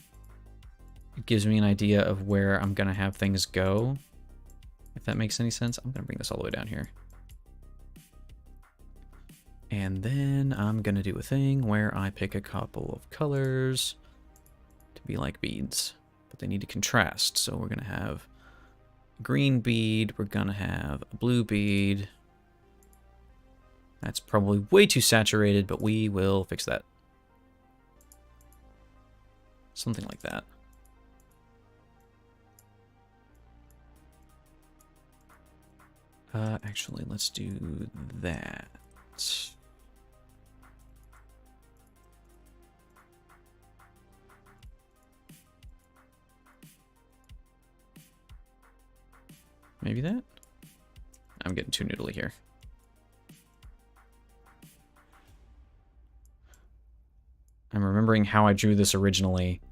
it gives me an idea of where I'm going to have things go. that makes any sense. I'm going to bring this all the way down here. And then I'm going to do a thing where I pick a couple of colors to be like beads. But they need to contrast. So we're going to have a green bead. We're going to have a blue bead. That's probably way too saturated, but we will fix that. Something like that. Actually, let's do that. Maybe that? I'm getting too noodly here. I'm remembering how I drew this originally,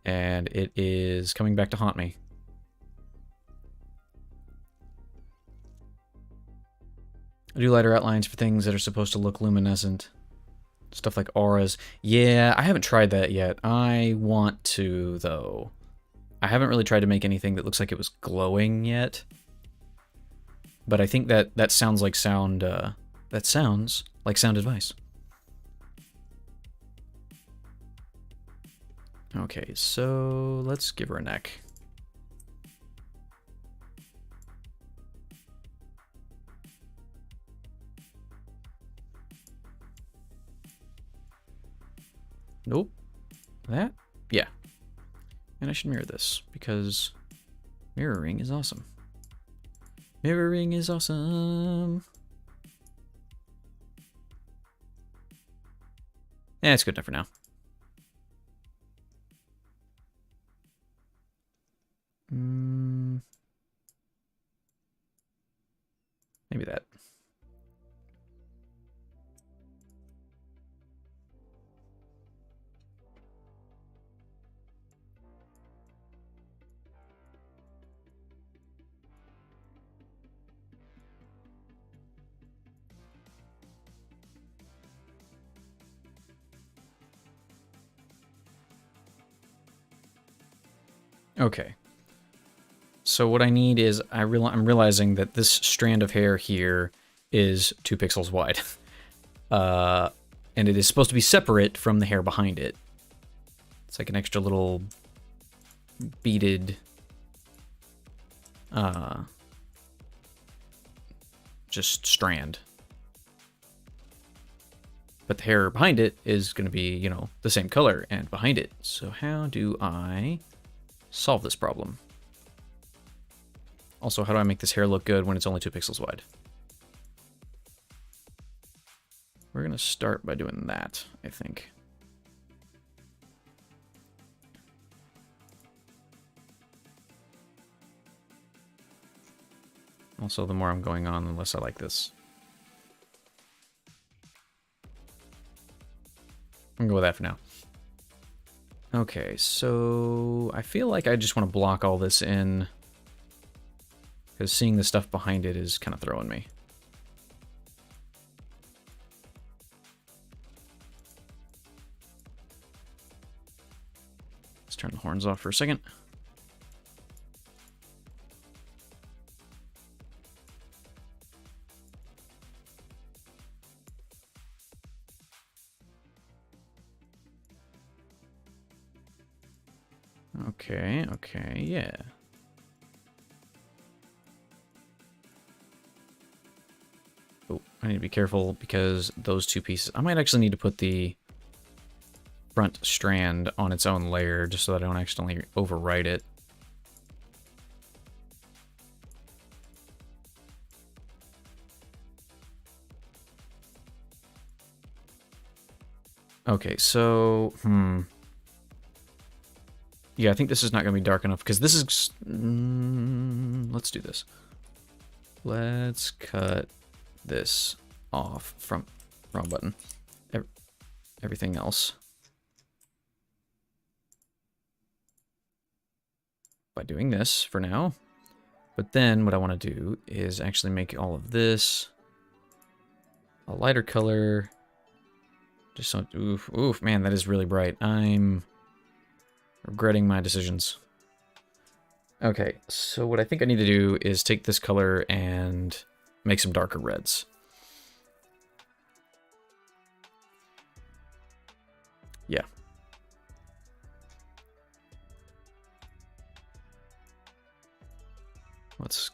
and it is coming back to haunt me. I do lighter outlines for things that are supposed to look luminescent. Stuff like auras. Yeah, I haven't tried that yet. I want to, though. I haven't really tried to make anything that looks like it was glowing yet. But I think that sounds like sound, that sounds like sound advice. Okay, so let's give her a neck. Nope. That? Yeah. And I should mirror this, because mirroring is awesome. Mirroring is awesome. Yeah, it's good enough for now. Maybe that. Okay. So what I need is, I'm realizing that this strand of hair here is 2 pixels wide. And it is supposed to be separate from the hair behind it. It's like an extra little beaded, just strand. But the hair behind it is going to be, you know, the same color and behind it. So how do I solve this problem? Also, how do I make this hair look good when it's only 2 pixels wide? We're going to start by doing that, I think. Also, the more I'm going on, the less I like this. I'm going to go with that for now. Okay, so I feel like I just want to block all this in, because seeing the stuff behind it is kind of throwing me. Let's turn the horns off for a second. Okay, yeah. Oh, I need to be careful because those 2 pieces... I might actually need to put the front strand on its own layer just so that I don't accidentally overwrite it. Okay, so... Yeah, I think this is not going to be dark enough, because this is... let's do this. Let's cut this off from... Wrong button. Everything else. By doing this for now. But then what I want to do is actually make all of this a lighter color. Just so... Oof, man, that is really bright. I'm regretting my decisions. Okay, so what I think I need to do is take this color and make some darker reds. Yeah.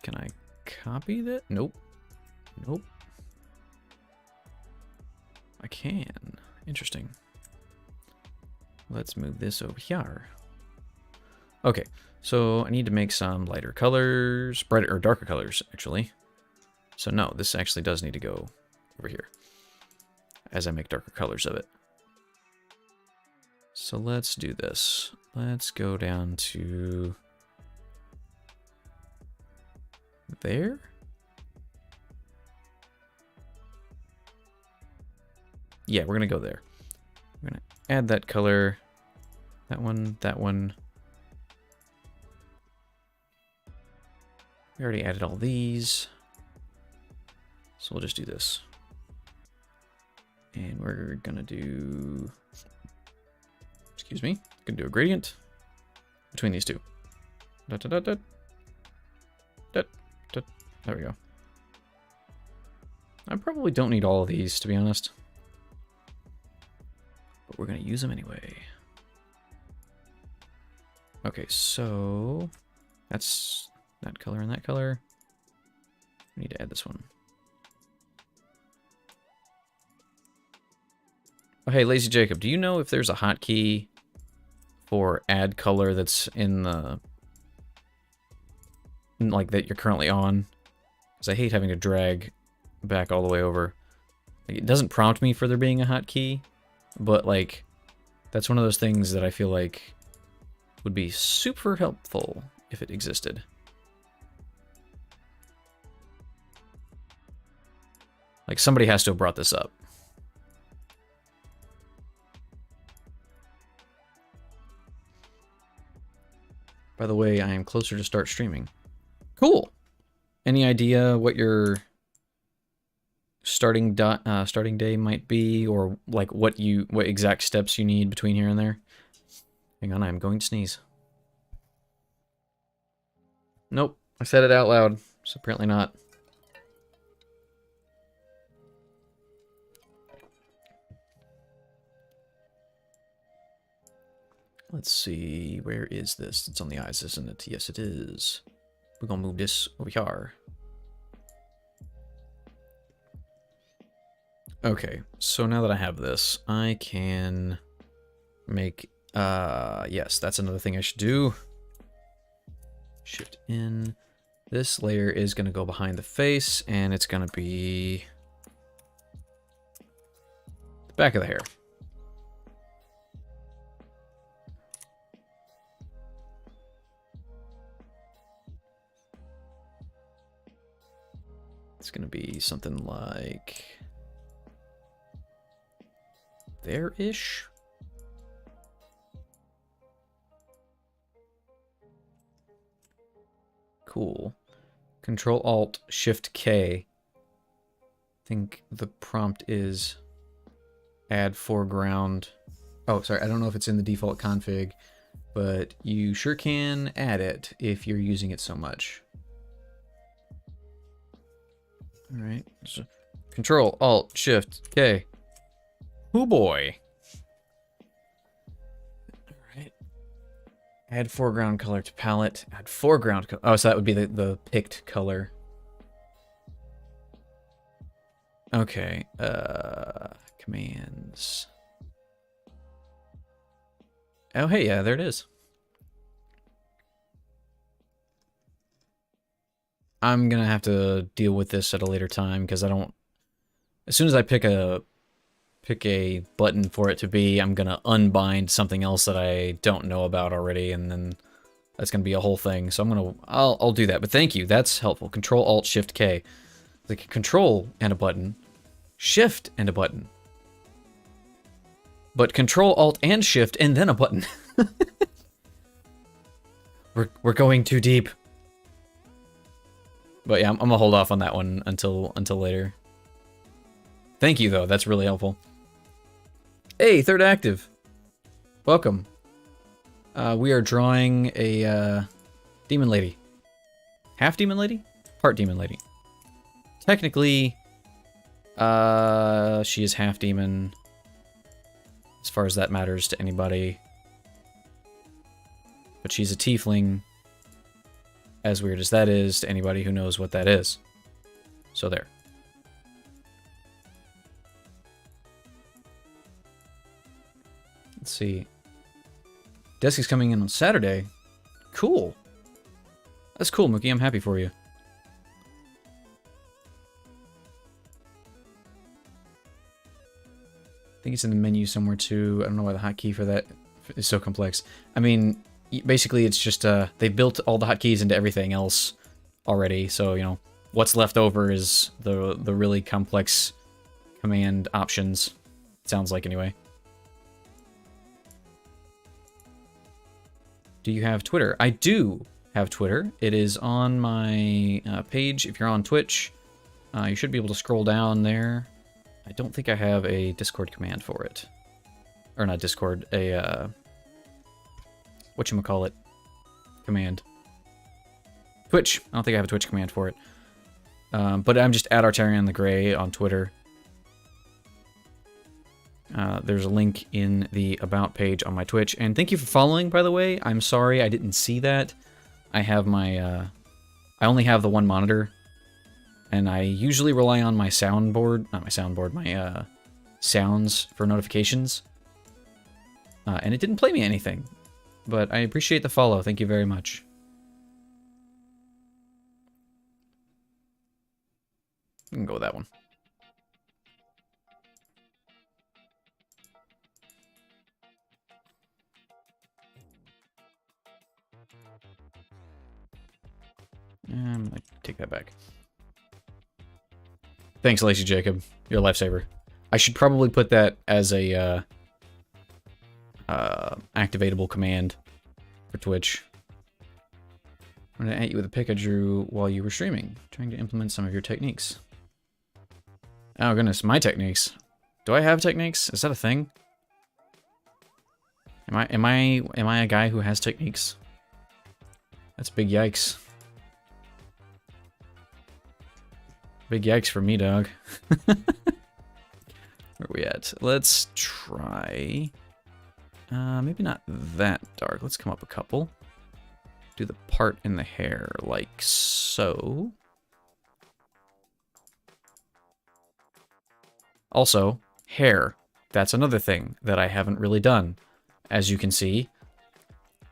Can I copy that? Nope. Nope. I can. Interesting. Let's move this over here. Okay, so I need to make some lighter colors, brighter or darker colors, actually. So no, this actually does need to go over here as I make darker colors of it. So let's do this. Let's go down to there. Yeah, we're gonna go there. We're gonna add that color. That one, that one. We already added all these. So we'll just do this. And we're gonna do, excuse me, gonna do a gradient between these two. Dot, dot, dot, dot. Dot, dot. There we go. I probably don't need all of these, to be honest. But we're gonna use them anyway. Okay, so that's that color and that color. We need to add this one. Oh, hey, Lazy Jacob, do you know if there's a hotkey for add color that's in the, like, that you're currently on? Because I hate having to drag back all the way over. Like, it doesn't prompt me for there being a hotkey, but, like, that's one of those things that I feel like would be super helpful if it existed. Like, somebody has to have brought this up. By the way, I am closer to start streaming. Cool. Any idea what your starting day might be, or like what exact steps you need between here and there? Hang on, I'm going to sneeze. Nope, I said it out loud, so apparently not. Let's see, where is this? It's on the eyes, isn't it? Yes, it is. We're gonna move this over here. Okay, so now that I have this, I can make, yes, that's another thing I should do. Shift in. This layer is gonna go behind the face, and it's gonna be the back of the hair. It's gonna be something like there-ish. Cool. Control-Alt-Shift-K. I think the prompt is add foreground. Oh, sorry, I don't know if it's in the default config, but you sure can add it if you're using it so much. All right, so Control-Alt-Shift-K. Oh boy. All right. Add foreground color to palette. Add foreground color. Oh, so that would be the picked color. Okay. Commands. Oh, hey, yeah, there it is. I'm gonna have to deal with this at a later time because I don't. As soon as I pick a button for it to be, I'm gonna unbind something else that I don't know about already, and then that's gonna be a whole thing. So I'll do that. But thank you, that's helpful. Control-Alt-Shift-K, like Control and a button, Shift and a button, but Control-Alt and Shift and then a button. We're going too deep. But yeah, I'm gonna hold off on that one until later. Thank you though, that's really helpful. Hey, third active. Welcome. We are drawing a Demon lady. Half demon lady? Part demon lady. Technically, she is half demon. As far as that matters to anybody. But she's a tiefling. As weird as that is to anybody who knows what that is. So there. Let's see. Desi's coming in on Saturday. Cool. That's cool, Mookie. I'm happy for you. I think it's in the menu somewhere too. I don't know why the hotkey for that is so complex. I mean, basically it's just they built all the hotkeys into everything else already. So, you know, what's left over is the really complex command options. It sounds like anyway. Do you have Twitter? I do have Twitter. It is on my page. If you're on Twitch, you should be able to scroll down there. I don't think I have a Discord command for it. Or not Discord, a, whatchamacallit command. Twitch. I don't think I have a Twitch command for it. But I'm just at Artarian the Grey on Twitter. There's a link in the About page on my Twitch. And thank you for following, by the way. I'm sorry I didn't see that. I have my, I only have the one monitor. And I usually rely on my soundboard, not my soundboard, my sounds for notifications. And it didn't play me anything. But I appreciate the follow. Thank you very much. We can go with that one. I'm gonna take that back. Thanks, Lacey Jacob. You're a lifesaver. I should probably put that as a activatable command for Twitch. I'm gonna at you with a pic I drew while you were streaming, trying to implement some of your techniques. Oh goodness, my techniques. Do I have techniques? Is that a thing? Am I a guy who has techniques? That's big yikes. Big yikes for me, dog. Where are we at? Let's try... maybe not that dark. Let's come up a couple. Do the part in the hair like so. Also, hair. That's another thing that I haven't really done. As you can see,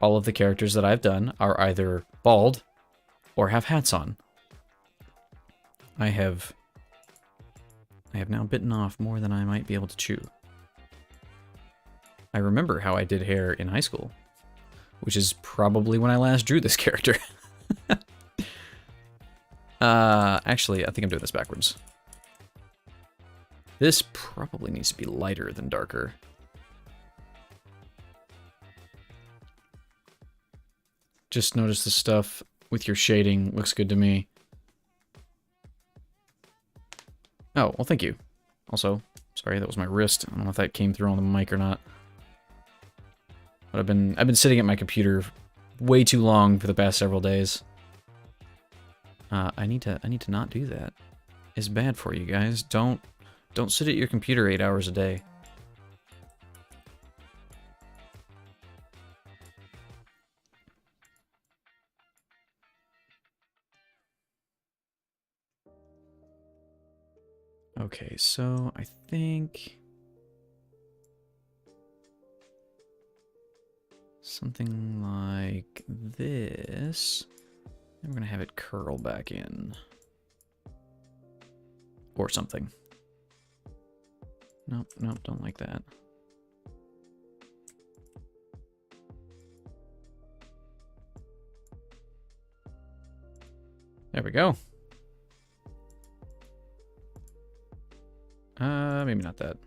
all of the characters that I've done are either bald or have hats on. I have now bitten off more than I might be able to chew. I remember how I did hair in high school, which is probably when I last drew this character. Actually, I think I'm doing this backwards. This probably needs to be lighter than darker. Just notice the stuff with your shading looks good to me. Oh, well, thank you. Also, sorry, that was my wrist. I don't know if that came through on the mic or not. But I've been sitting at my computer way too long for the past several days. I need to not do that. It's bad for you guys. Don't sit at your computer 8 hours a day. Okay, so I think something like this. And we're gonna have it curl back in. Or something. Nope, nope, don't like that. There we go. Maybe not that.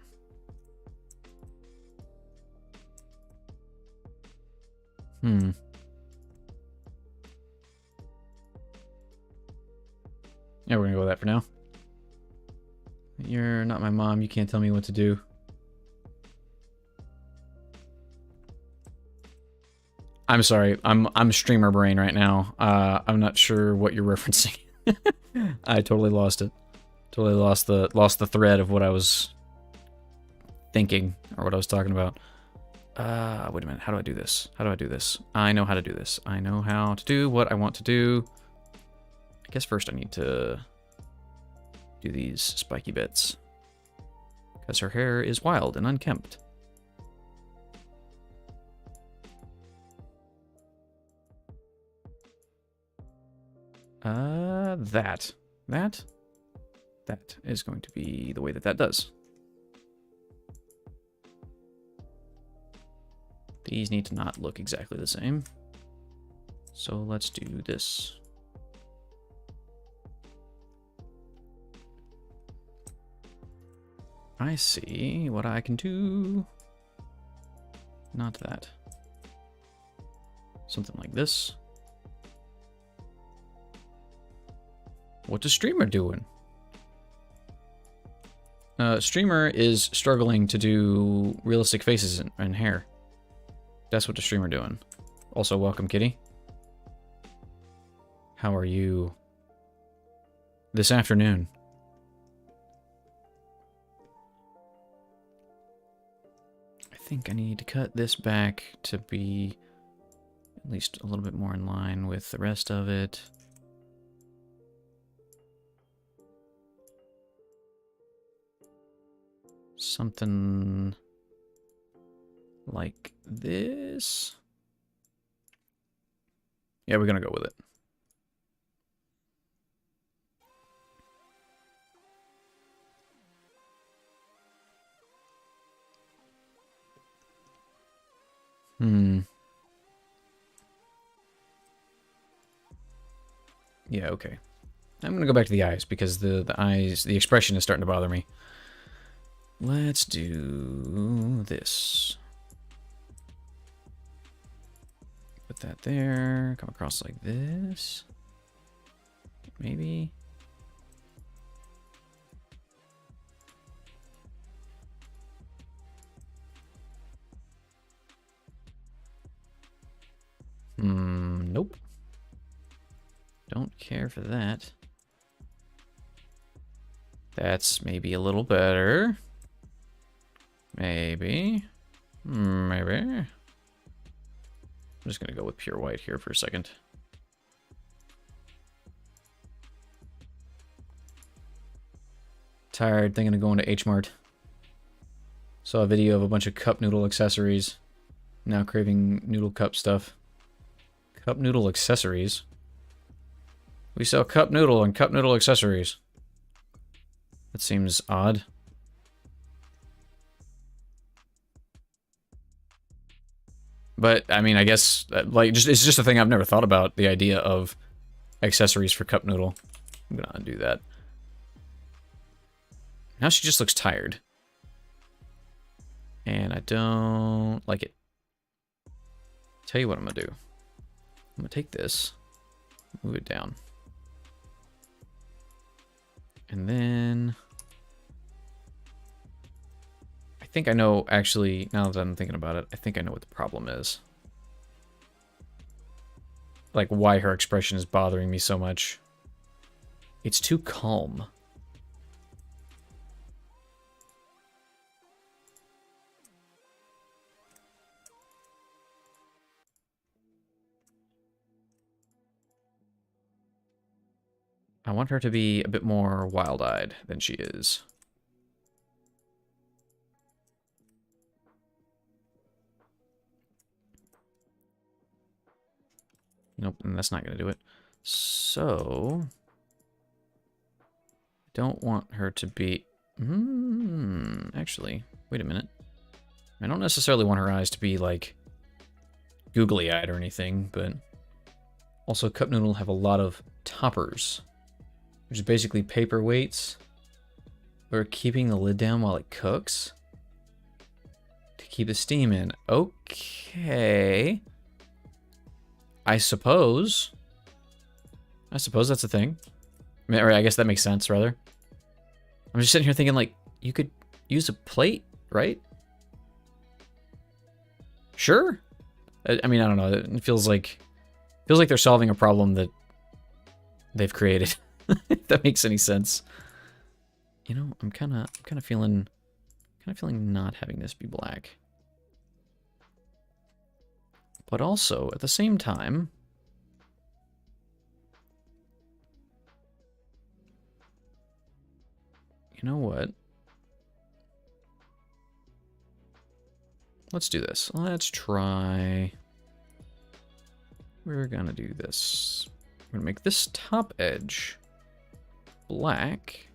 Yeah, we're gonna go with that for now. You're not my mom, you can't tell me what to do. I'm sorry. I'm streamer brain right now. I'm not sure what you're referencing. I totally lost it. Totally lost the thread of what I was thinking or what I was talking about. Wait a minute. How do I do this? How do I do this? I know how to do this. I know how to do what I want to do. I guess first I need to do these spiky bits because her hair is wild and unkempt. That is going to be the way that does. These need to not look exactly the same. So let's do this. I see what I can do. Not that. Something like this. What's a streamer doing? Streamer is struggling to do realistic faces and hair. That's what the streamer doing. Also, welcome, Kitty. How are you this afternoon? I think I need to cut this back to be at least a little bit more in line with the rest of it. Something like this. Yeah, we're gonna go with it. Yeah, okay. I'm gonna go back to the eyes because the eyes, the expression is starting to bother me. Let's do this. Put that there, come across like this. Maybe. Nope. Don't care for that. That's maybe a little better. Maybe. Maybe. I'm just gonna go with pure white here for a second. Tired, thinking of going to H-Mart. Saw a video of a bunch of cup noodle accessories. Now craving noodle cup stuff. Cup noodle accessories? We sell cup noodle and cup noodle accessories. That seems odd. But, I mean, I guess, like, it's just a thing I've never thought about, the idea of accessories for cup noodle. I'm gonna undo that. Now she just looks tired. And I don't like it. Tell you what I'm gonna do. I'm gonna take this, move it down. And then... I think I know, actually, now that I'm thinking about it, I think I know what the problem is. Like, why her expression is bothering me so much. It's too calm. I want her to be a bit more wild-eyed than she is. Nope, and that's not going to do it. So... I don't want her to be... actually, wait a minute. I don't necessarily want her eyes to be, like, googly-eyed or anything, but... Also, cup noodle have a lot of toppers, which is basically paperweights for keeping the lid down while it cooks to keep the steam in. Okay. I suppose that's a thing. I mean, or I guess that makes sense, rather. I'm just sitting here thinking, like, you could use a plate, right? Sure. I mean, I don't know. It feels like they're solving a problem that they've created. If that makes any sense. You know, I'm kind of feeling not having this be black. But also, at the same time, you know what? Let's do this. Let's try... We're gonna do this. We're gonna make this top edge black.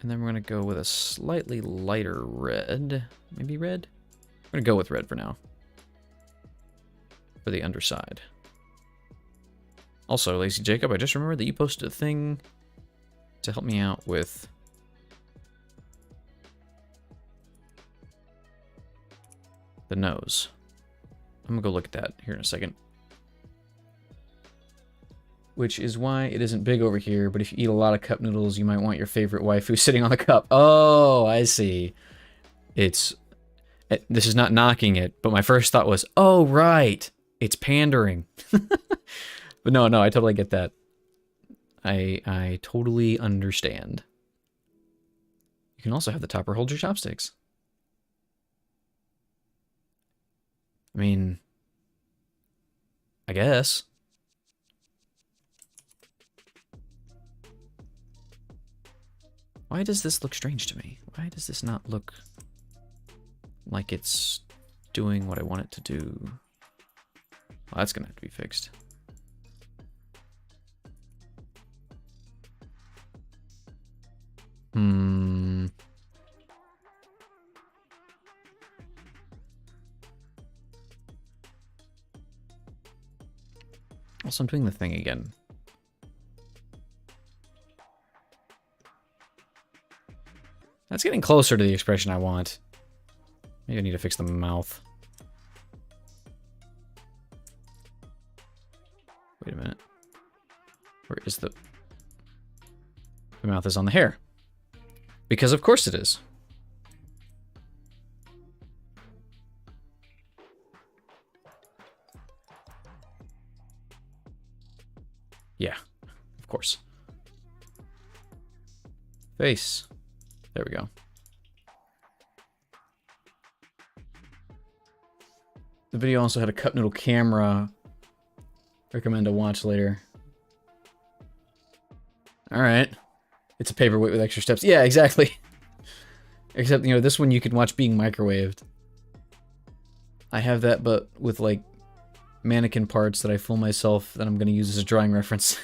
And then we're gonna go with a slightly lighter red. Maybe red? I'm gonna go with red for now. For the underside. Also, Lazy Jacob, I just remembered that you posted a thing to help me out with the nose. I'm gonna go look at that here in a second. Which is why it isn't big over here, but if you eat a lot of cup noodles, you might want your favorite waifu sitting on the cup. Oh, I see. This is not knocking it, but my first thought was, oh, right, it's pandering. But no, I totally get that. I totally understand. You can also have the topper hold your chopsticks. I mean, I guess. Why does this look strange to me? Why does this not look like it's doing what I want it to do? Well, that's gonna have to be fixed. Also, I'm doing the thing again. That's getting closer to the expression I want. Maybe I need to fix the mouth. Wait a minute. Where is the... The mouth is on the hair. Because of course it is. Yeah, of course. Face. There we go. The video also had a cup noodle camera. Recommend to watch later. Alright. It's a paperweight with extra steps. Yeah, exactly. Except, you know, this one you can watch being microwaved. I have that, but with, like, mannequin parts that I film myself that I'm going to use as a drawing reference.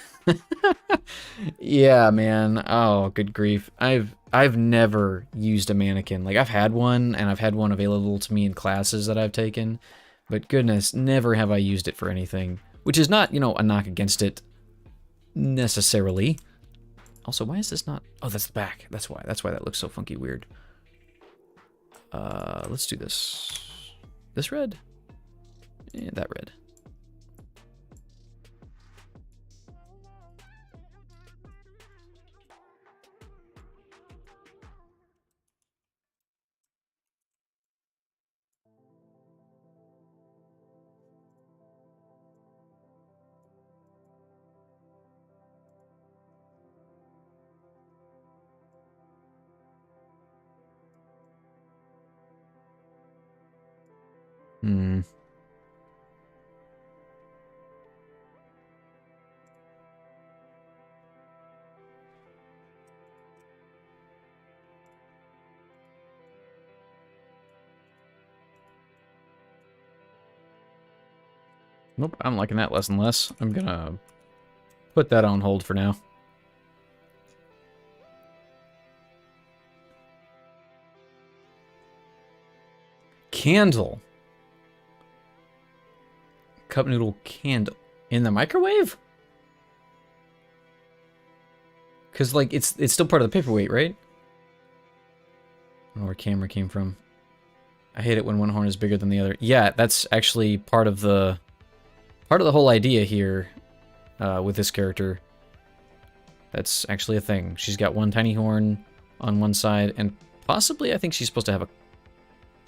Yeah, man. Oh, good grief. I've never used a mannequin. Like, I've had one, and I've had one available to me in classes that I've taken. But goodness, never have I used it for anything. Which is not, you know, a knock against it necessarily. Also, why is this not... Oh, that's the back. That's why. That's why that looks so funky weird. Let's do this. This red? Yeah, that red. Nope, I'm liking that less and less. I'm gonna put that on hold for now. Candle. Cup noodle candle. In the microwave? Because, like, it's still part of the paperweight, right? I don't know where camera came from. I hate it when one horn is bigger than the other. Yeah, that's actually part of the whole idea here with this character. That's actually a thing. She's got one tiny horn on one side, and possibly I think she's supposed to have a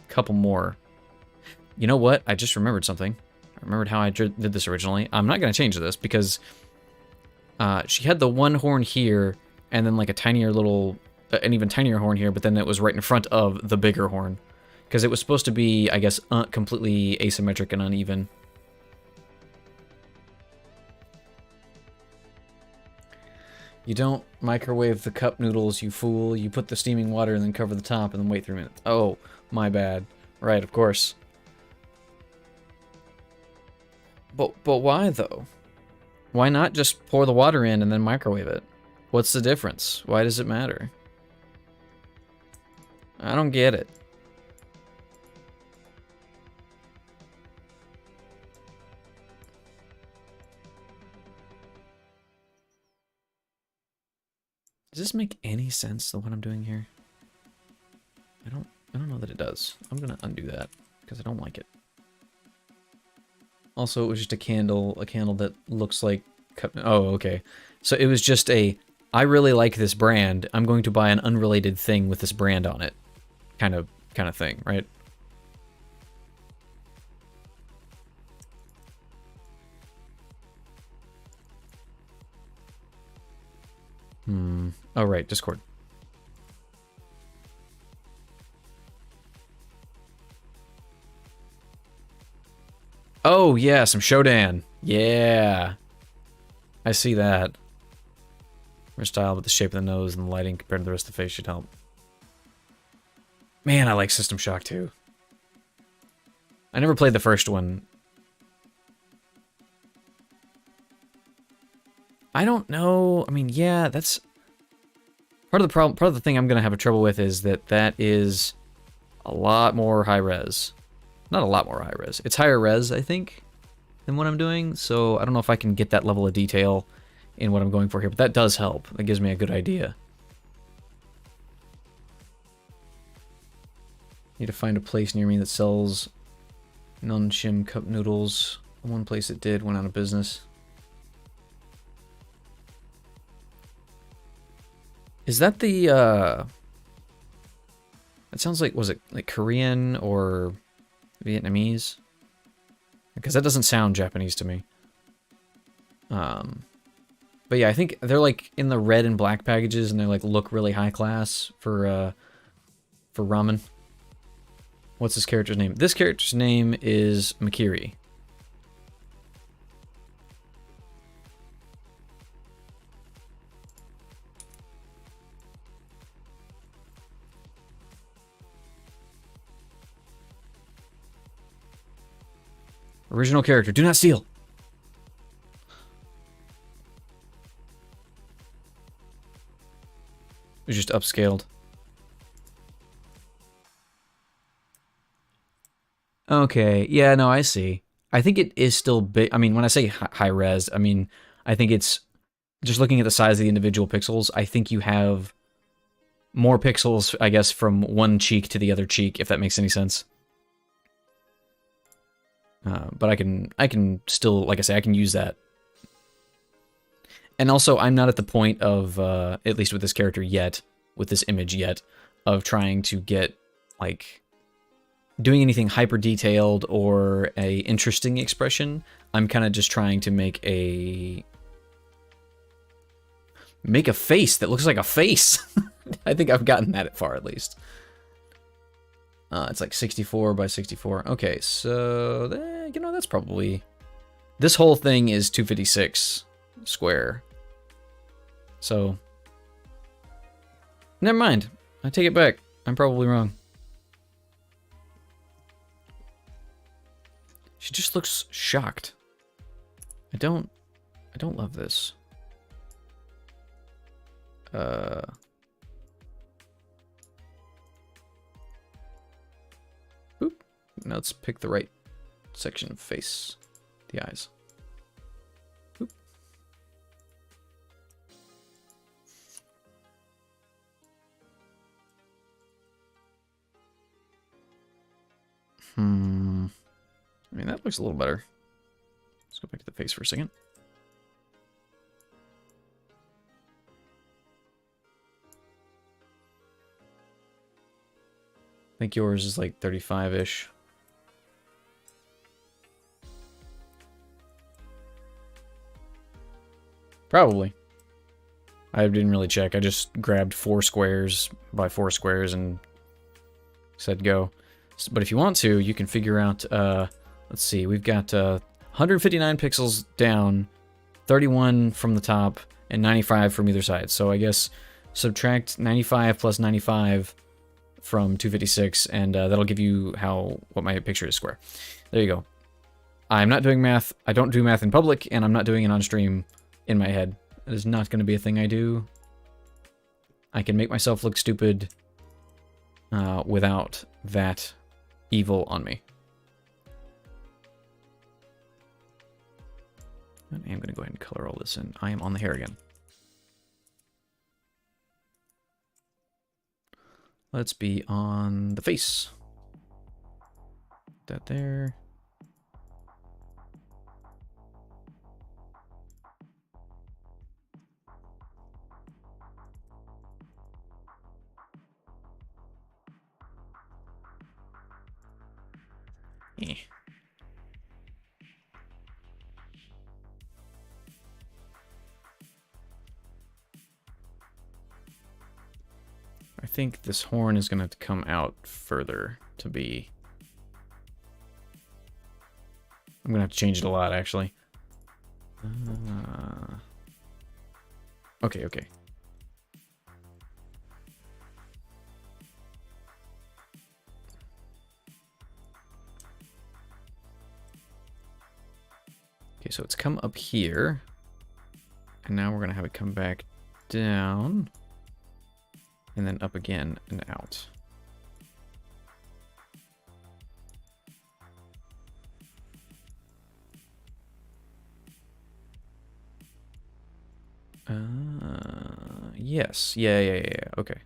couple more. you know what? I just remembered something. I remembered how I did this originally. I'm not going to change this because she had the one horn here and then like a tinier little, an even tinier horn here, but then it was right in front of the bigger horn. Because it was supposed to be, I guess, completely asymmetric and uneven. You don't microwave the cup noodles, you fool. You put the steaming water and then cover the top and then wait 3 minutes. Oh, my bad. Right, of course. But why, though? Why not just pour the water in and then microwave it? What's the difference? Why does it matter? I don't get it. Does this make any sense to what I'm doing here? I don't know that it does. I'm gonna undo that because I don't like it. Also, it was just a candle that looks like... Oh, okay. So it was just a, I really like this brand, I'm going to buy an unrelated thing with this brand on it kind of thing, right? Oh, right, Discord. Oh, yeah, some Shodan. Yeah. I see that. Her style, but the shape of the nose and the lighting compared to the rest of the face should help. Man, I like System Shock too. I never played the first one. I don't know. I mean, yeah, that's part of the problem. Part of the thing I'm gonna have a trouble with is that is a lot more high res. Not a lot more high res. It's higher res, I think, than what I'm doing. So I don't know if I can get that level of detail in what I'm going for here, but that does help. That gives me a good idea. Need to find a place near me that sells non-shim cup noodles. The one place it did went out of business. Is that the, it sounds like, was it like Korean or Vietnamese? Because that doesn't sound Japanese to me. But yeah, I think they're like in the red and black packages and they like look really high class for ramen. What's this character's name? This character's name is Makiri. Original character. Do not steal. It was just upscaled. Okay, yeah, no, I see. I think it is still big. I mean, when I say high res, I mean, I think it's just looking at the size of the individual pixels. I think you have more pixels, I guess, from one cheek to the other cheek, if that makes any sense. But I can still, like I say, I can use that. And also, I'm not at the point of, at least with this character yet, with this image yet, of trying to get, like, doing anything hyper detailed or a interesting expression. I'm kind of just trying to make a face that looks like a face. I think I've gotten that far at least. It's like 64 by 64. Okay, so you know, that's probably, this whole thing is 256 square. So never mind. I take it back. I'm probably wrong. She just looks shocked. I don't love this. Boop. Now let's pick the right section of face. The eyes. Boop. I mean, that looks a little better. Let's go back to the face for a second. I think yours is like 35-ish. Probably. I didn't really check. I just grabbed 4 squares by 4 squares and said go. But if you want to, you can figure out, let's see, we've got 159 pixels down, 31 from the top, and 95 from either side. So I guess subtract 95 plus 95 from 256, and that'll give you what my picture is square. There you go. I'm not doing math. I don't do math in public, and I'm not doing it on stream in my head. It is not going to be a thing I do. I can make myself look stupid without that evil on me. And I am going to go ahead and color all this in. I am on the hair again. Let's be on the face. That there. Eh. I think this horn is going to come out further to be... I'm going to have to change it a lot, actually. Okay. Okay, so it's come up here. And now we're going to have it come back down. And then up again and out. Yes. Yeah. Okay.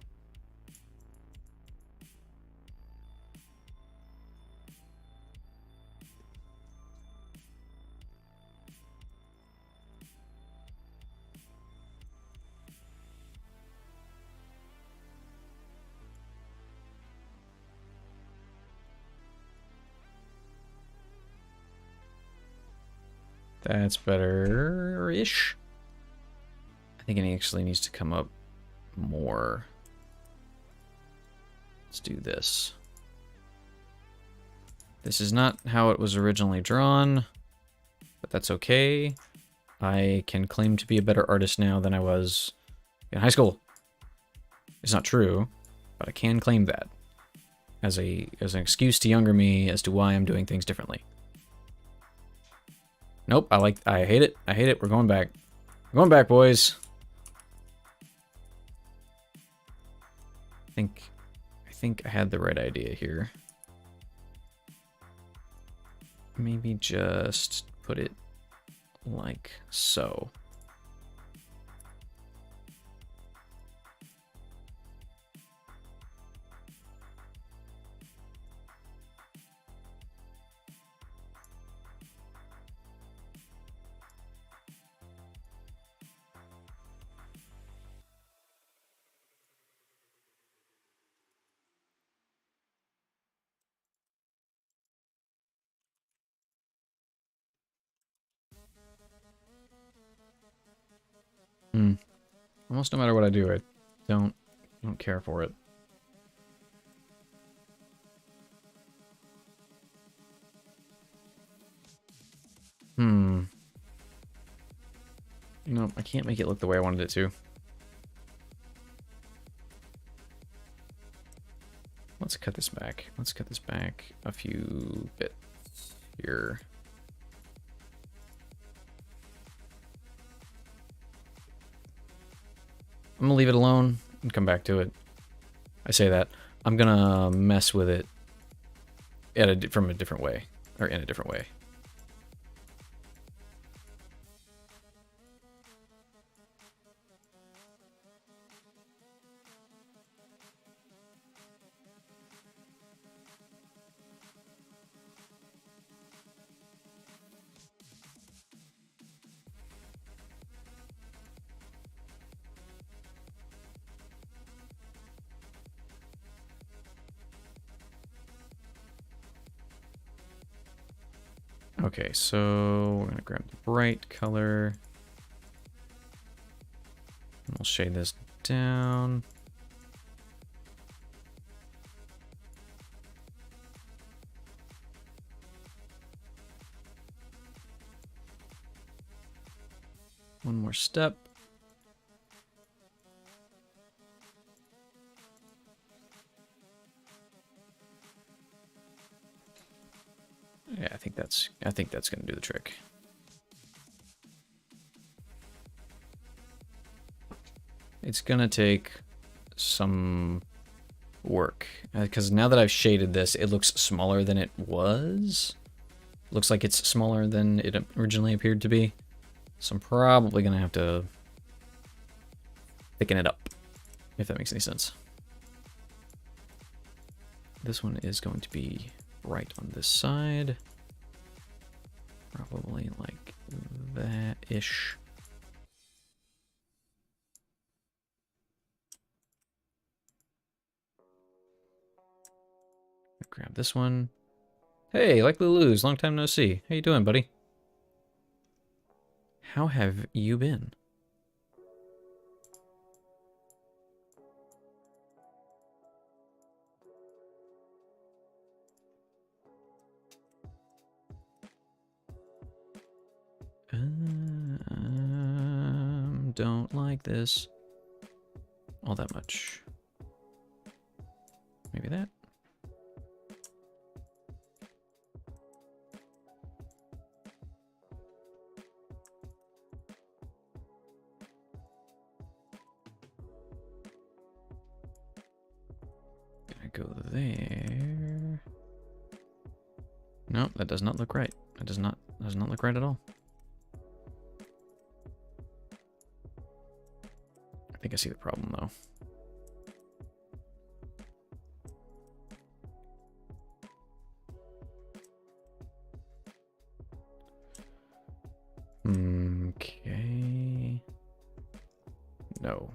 That's better-ish. I think it actually needs to come up more. Let's do this. This is not how it was originally drawn, but that's okay. I can claim to be a better artist now than I was in high school. It's not true, but I can claim that as an excuse to younger me as to why I'm doing things differently. Nope, I hate it. I hate it. We're going back. We're going back, boys. I think I had the right idea here. Maybe just put it like so. Almost no matter what I do, I don't care for it. No, I can't make it look the way I wanted it to. Let's cut this back. Let's cut this back a few bits here. I'm gonna leave it alone and come back to it. I say that. I'm gonna mess with it from a different way, or in a different way. Okay, so we're gonna grab the bright color. We'll shade this down. One more step. Yeah, I think that's gonna do the trick. It's gonna take some work because now that I've shaded this, it looks smaller than it was. Looks like it's smaller than it originally appeared to be. So I'm probably gonna have to thicken it up, if that makes any sense. This one is going to be right on this side. Probably like that-ish. Grab this one. Hey, Likely Lose, long time no see. How you doing, buddy? How have you been? Don't like this all that much. Maybe that. Gonna go there. No, that does not look right. That does not look right at all. I think I see the problem though. Okay. No.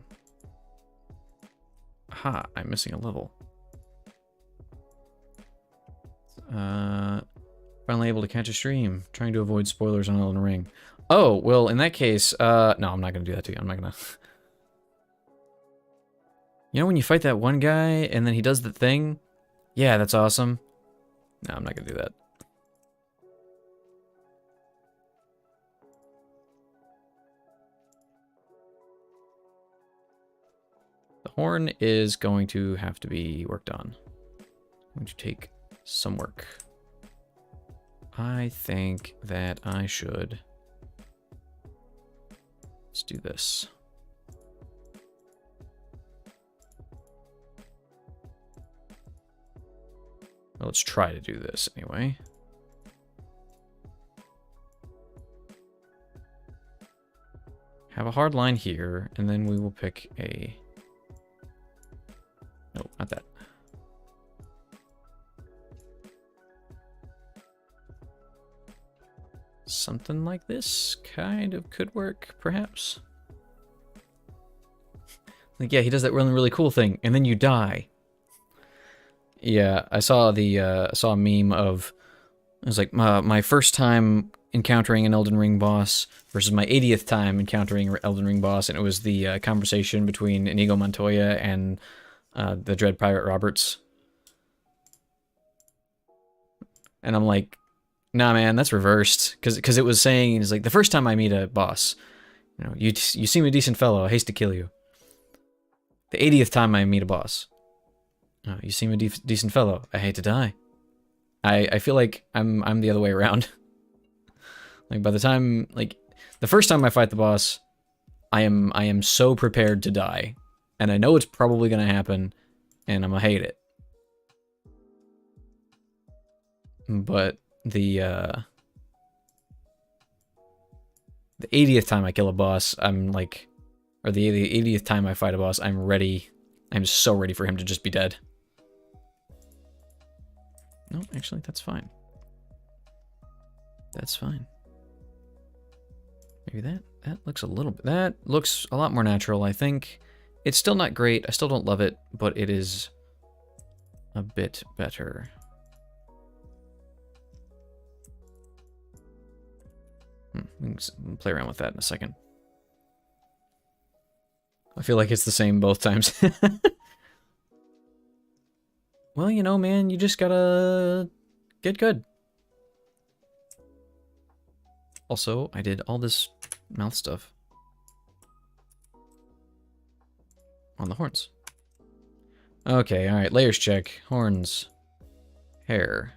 Aha, I'm missing a level. Finally able to catch a stream. Trying to avoid spoilers on Elden Ring. Oh, well, in that case, no, I'm not gonna do that to you. I'm not gonna... You know when you fight that one guy, and then he does the thing? Yeah, that's awesome. No, I'm not gonna do that. The horn is going to have to be worked on. I'm going to take some work. I think that I should... Let's do this. Well, let's try to do this anyway. Have a hard line here, and then we will pick a... No, not that. Something like this kind of could work, perhaps. Like, yeah, he does that really, really cool thing, and then you die. Yeah, I saw the saw a meme of it was like my first time encountering an Elden Ring boss versus my 80th time encountering an Elden Ring boss, and it was the conversation between Inigo Montoya and the Dread Pirate Roberts. And I'm like, nah, man, that's reversed, because it was saying, it's like, the first time I meet a boss, you know, you seem a decent fellow, I haste to kill you. The 80th time I meet a boss, oh, you seem a decent fellow, I hate to die. I feel like I'm the other way around. Like, by the time, like, the first time I fight the boss, I am so prepared to die, and I know it's probably gonna happen, and I'm gonna hate it. But the 80th time I kill a boss, I'm like, or the 80th time I fight a boss, I'm ready. I'm so ready for him to just be dead. No, actually, that's fine. That's fine. Maybe that looks a little bit, that looks a lot more natural, I think. It's still not great, I still don't love it, but it is a bit better. We can play around with that in a second. I feel like it's the same both times. Well, you know, man, you just gotta get good. Also, I did all this mouth stuff on the horns. Okay, alright, layers check. Horns. Hair.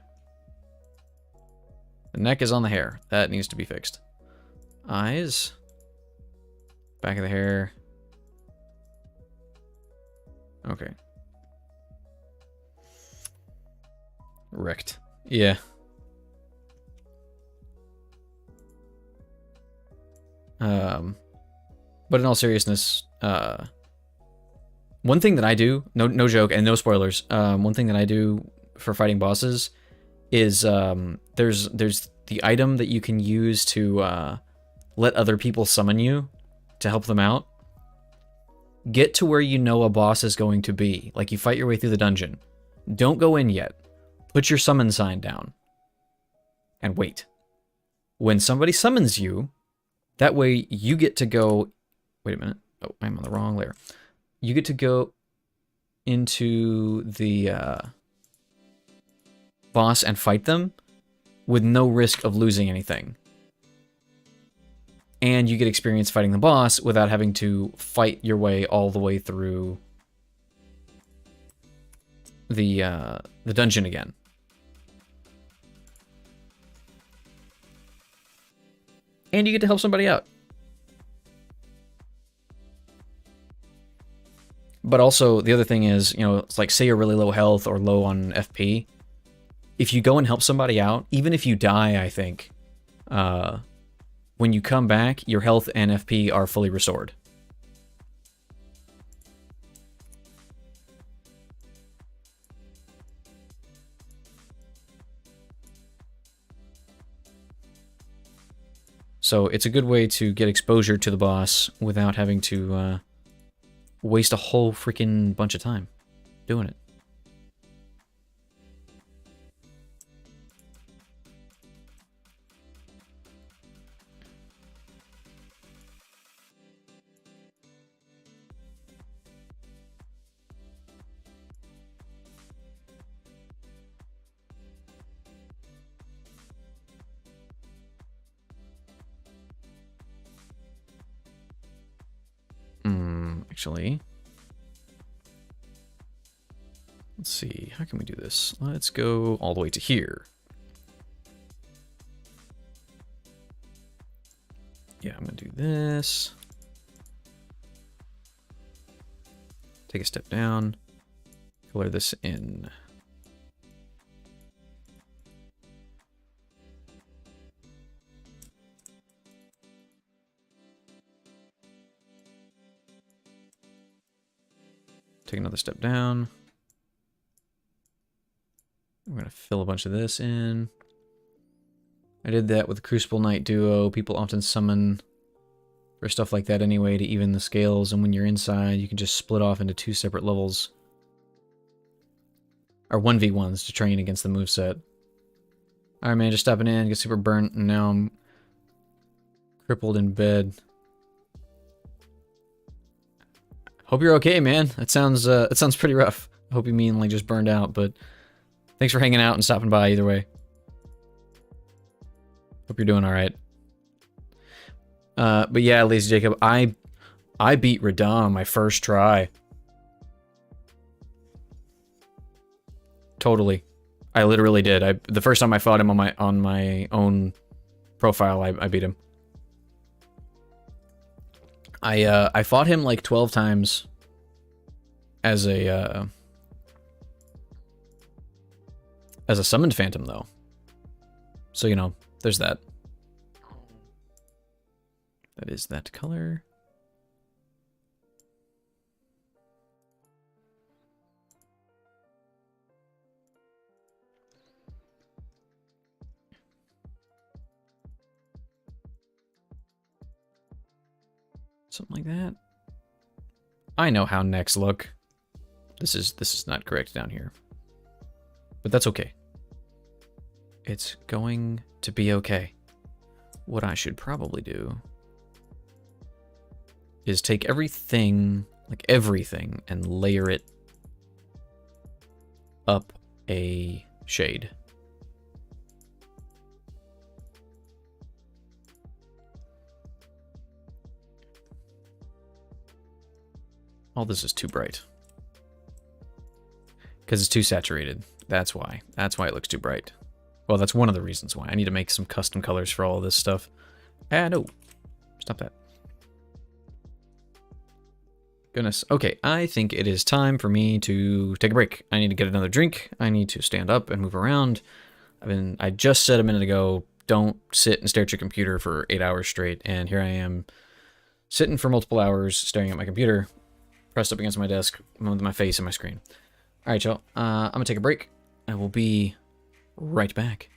The neck is on the hair. That needs to be fixed. Eyes. Back of the hair. Okay. Wrecked. Yeah. But in all seriousness, one thing that I do, no joke and no spoilers, one thing that I do for fighting bosses is there's the item that you can use to let other people summon you to help them out. Get to where you know a boss is going to be. Like, you fight your way through the dungeon. Don't go in yet. Put your summon sign down. And wait. When somebody summons you, that way you get to go... Wait a minute. Oh, I'm on the wrong layer. You get to go into the boss and fight them with no risk of losing anything. And you get experience fighting the boss without having to fight your way all the way through the dungeon again. And you get to help somebody out. But also, the other thing is, you know, it's like, say you're really low health or low on FP. If you go and help somebody out, even if you die, I think, when you come back, your health and FP are fully restored. So it's a good way to get exposure to the boss without having to waste a whole freaking bunch of time doing it. Actually, let's see, how can we do this? Let's go all the way to here. Yeah, I'm gonna do this. Take a step down, color this in. Take another step down. I'm going to fill a bunch of this in. I did that with the Crucible Knight duo. People often summon for stuff like that anyway to even the scales, and when you're inside, you can just split off into 2 separate levels. Or 1v1s to train against the moveset. Alright, man, just stopping in, get super burnt, and now I'm crippled in bed. Hope you're okay, man. That sounds pretty rough. I hope you mean like just burned out, but thanks for hanging out and stopping by either way. Hope you're doing all right. But yeah, Lazy Jacob, I beat Radahn on my first try. Totally, I literally did. The first time I fought him on my own profile, I beat him. I fought him like 12 times as a summoned phantom though. So, you know, there's that. That is that color. Something like that. I know how necks look. This is not correct down here. But that's okay. It's going to be okay. What I should probably do is take everything, like everything, and layer it up a shade. All this is too bright. Because it's too saturated. That's why. That's why it looks too bright. Well, that's one of the reasons why. I need to make some custom colors for all of this stuff. Ah, no. Stop that. Goodness. Okay, I think it is time for me to take a break. I need to get another drink. I need to stand up and move around. I just said a minute ago, don't sit and stare at your computer for 8 hours straight. And here I am sitting for multiple hours staring at my computer, pressed up against my desk with my face in my screen. All right, y'all. I'm going to take a break. I will be right back.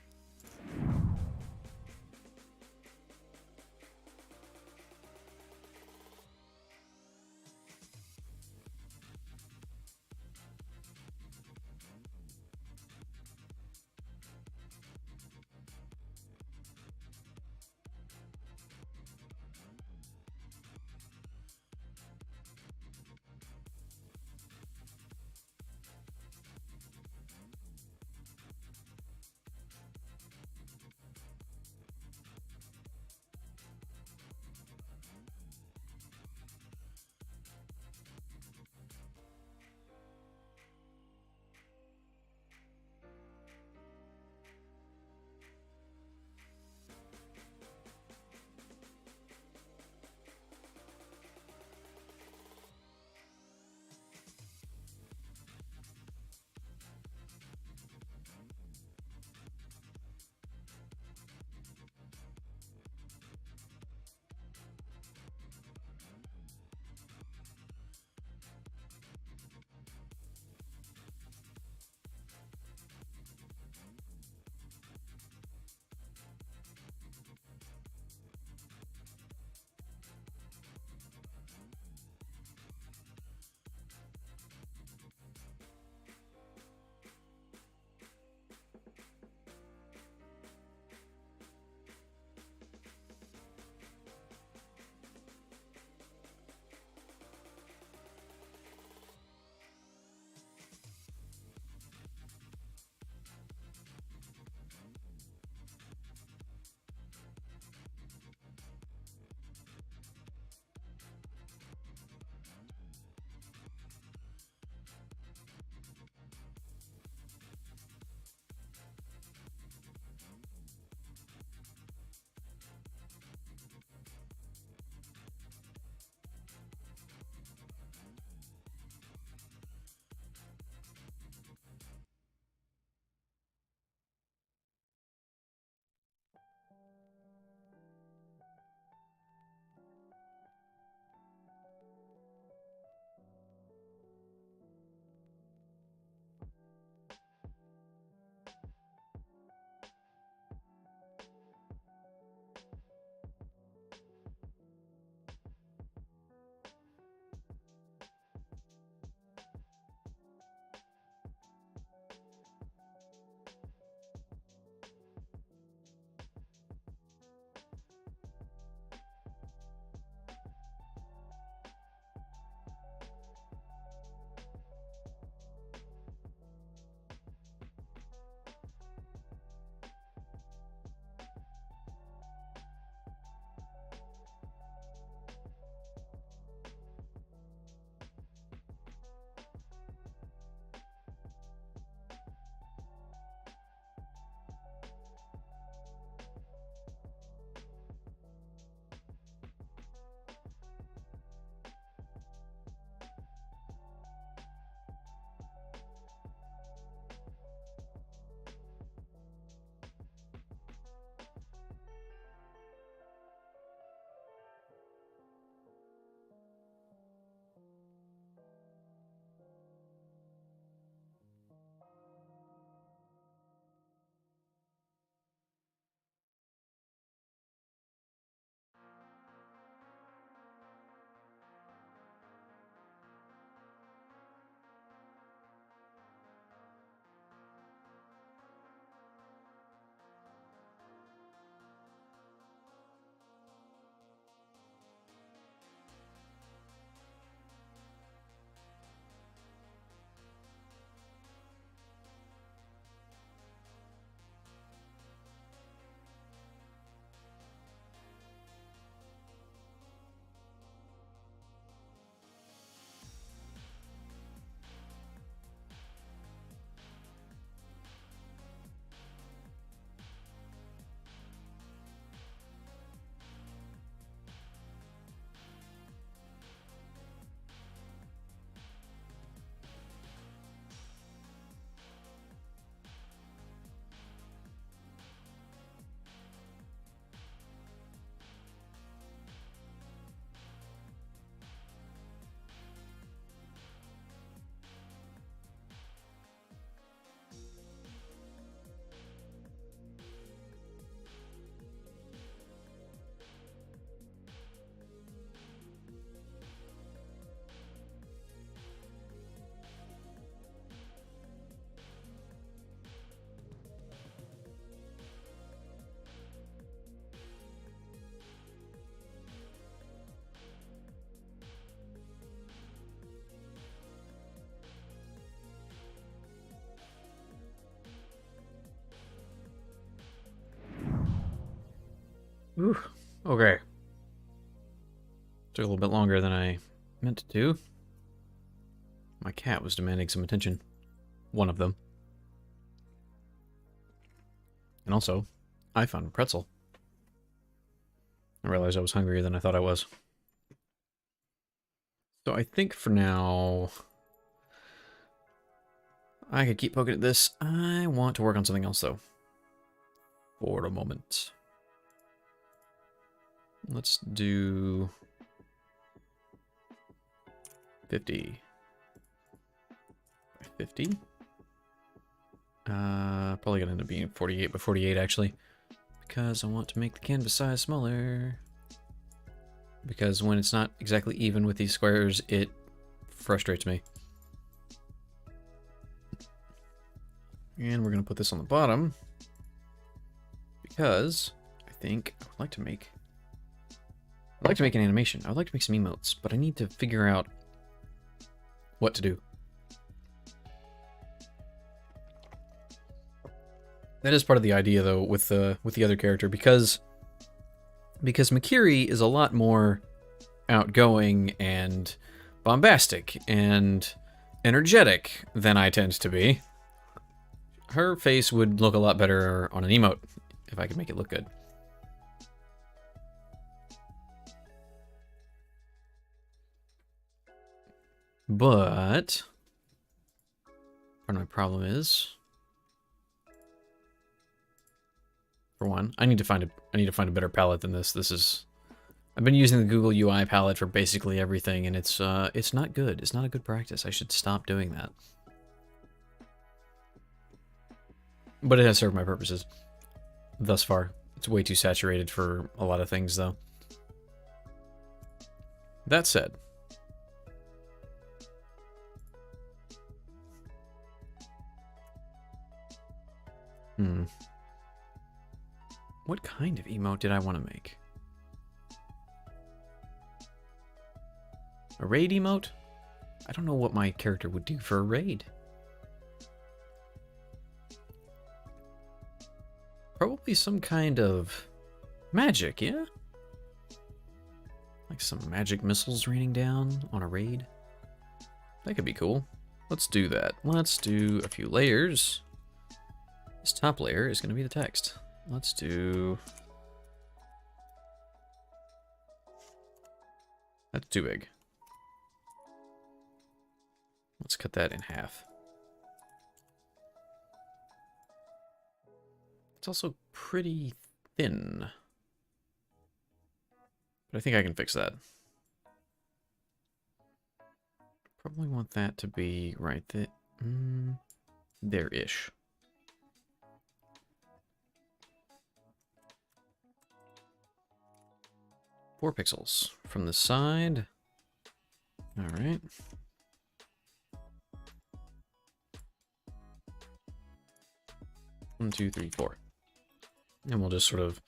Okay. Took a little bit longer than I meant to do. My cat was demanding some attention. One of them. And also, I found a pretzel. I realized I was hungrier than I thought I was. So I think for now, I could keep poking at this. I want to work on something else, though. For a moment. Let's do 50 by 50. Probably gonna end up being 48 by 48 actually, because I want to make the canvas size smaller. Because when it's not exactly even with these squares, it frustrates me. And we're gonna put this on the bottom because I think I would like to make. I'd like to make an animation. I would like to make some emotes, but I need to figure out what to do. That is part of the idea, though, with the other character, because Mikiri is a lot more outgoing and bombastic and energetic than I tend to be. Her face would look a lot better on an emote if I could make it look good. But part of my problem is, for one, I need to find a better palette than this. I've been using the Google UI palette for basically everything, and it's not good. It's not a good practice. I should stop doing that. But it has served my purposes thus far. It's way too saturated for a lot of things, though. That said, what kind of emote did I want to make? A raid emote? I don't know what my character would do for a raid. Probably some kind of magic, yeah? Like some magic missiles raining down on a raid. That could be cool. Let's do that. Let's do a few layers. This top layer is going to be the text. Let's do... That's too big. Let's cut that in half. It's also pretty thin. But I think I can fix that. Probably want that to be right there. There-ish. Four pixels from the side. All right. One, two, three, four. And we'll just sort of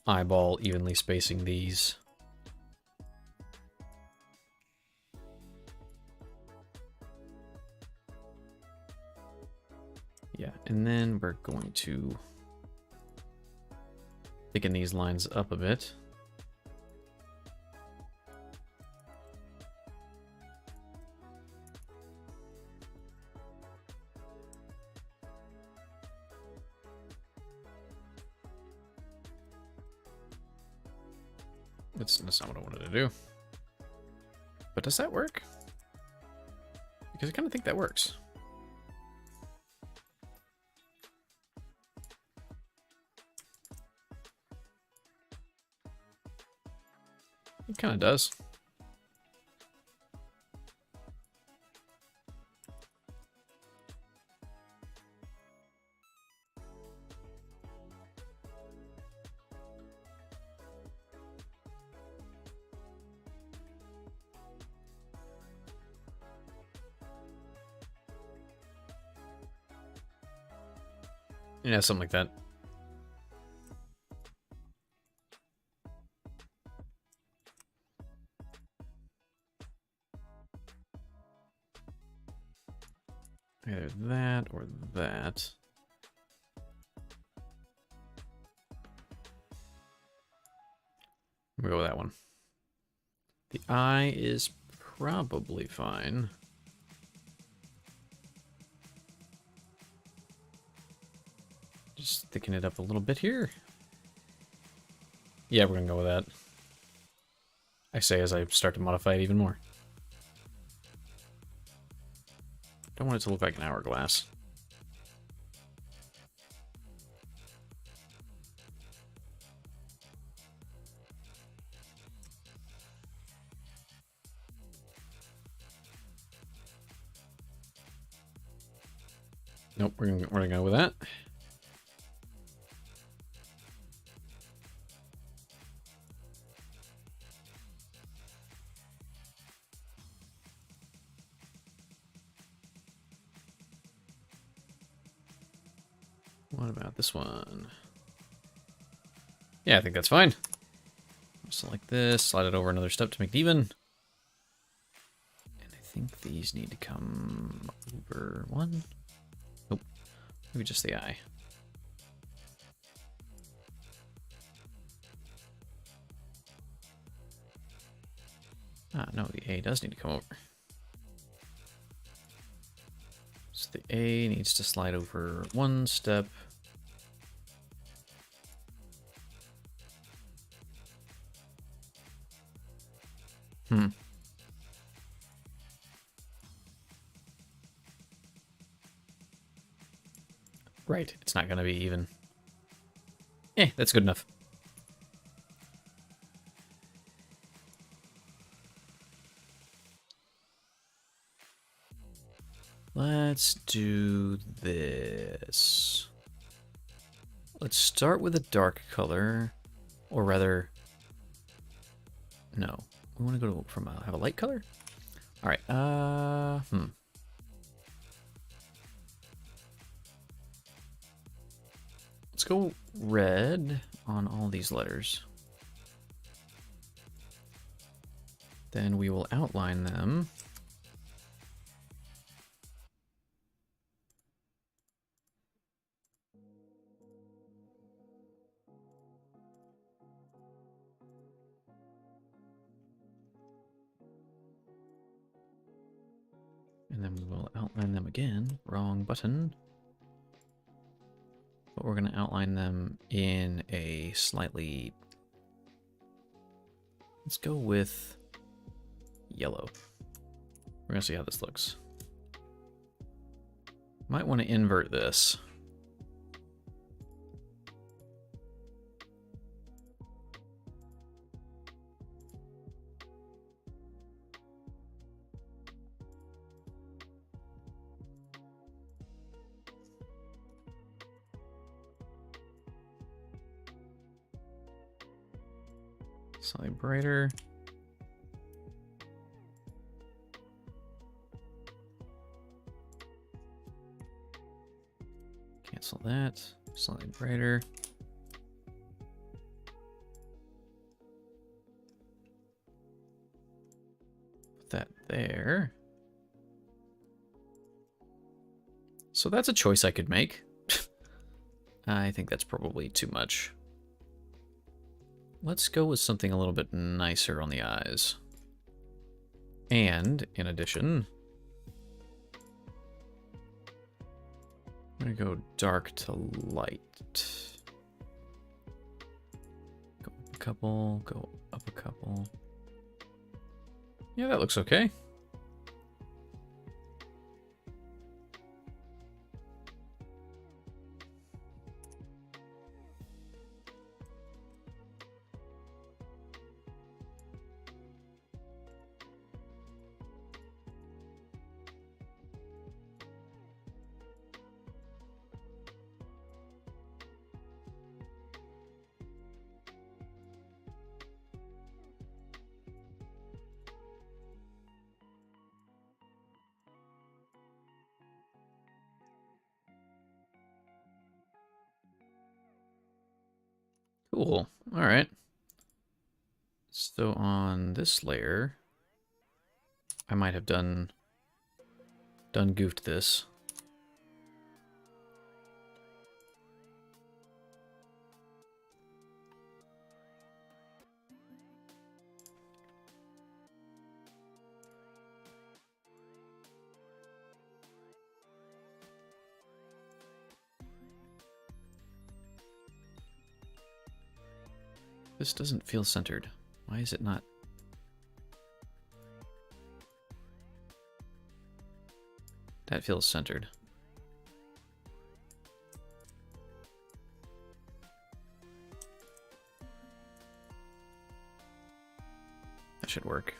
eyeball evenly spacing these. Yeah, and then we're going to thicken these lines up a bit. That's not what I wanted to do. But does that work? Because I kind of think that works. It kind of does. Yeah, something like that. Either that or that. We'll go with that one. The eye is probably fine. Just thicken it up a little bit here. Yeah, we're gonna go with that. I say as I start to modify it even more. Don't want it to look like an hourglass. Nope, we're gonna go with that. What about this one? Yeah, I think that's fine. Select this, slide it over another step to make it even. And I think these need to come over one. Nope, maybe just the eye. Ah, no, the A does need to come over. So the A needs to slide over one step. Right, it's not going to be even. That's good enough. Let's do this. Let's start with a dark color, or rather, no. We want to go from have a light color. All right. Let's go red on all these letters. Then we will outline them. And then we will outline them again. Wrong button. But we're going to outline them in a slightly... Let's go with yellow. We're going to see how this looks. Might want to invert this. Slightly brighter. Cancel that. Slightly brighter. Put that there. So that's a choice I could make. I think that's probably too much. Let's go with something a little bit nicer on the eyes. And, in addition, I'm going to go dark to light. Go up a couple, go up a couple. Yeah, that looks okay. Cool. All right. So on this layer, I might have done goofed this. This doesn't feel centered. Why is it not? That feels centered. That should work.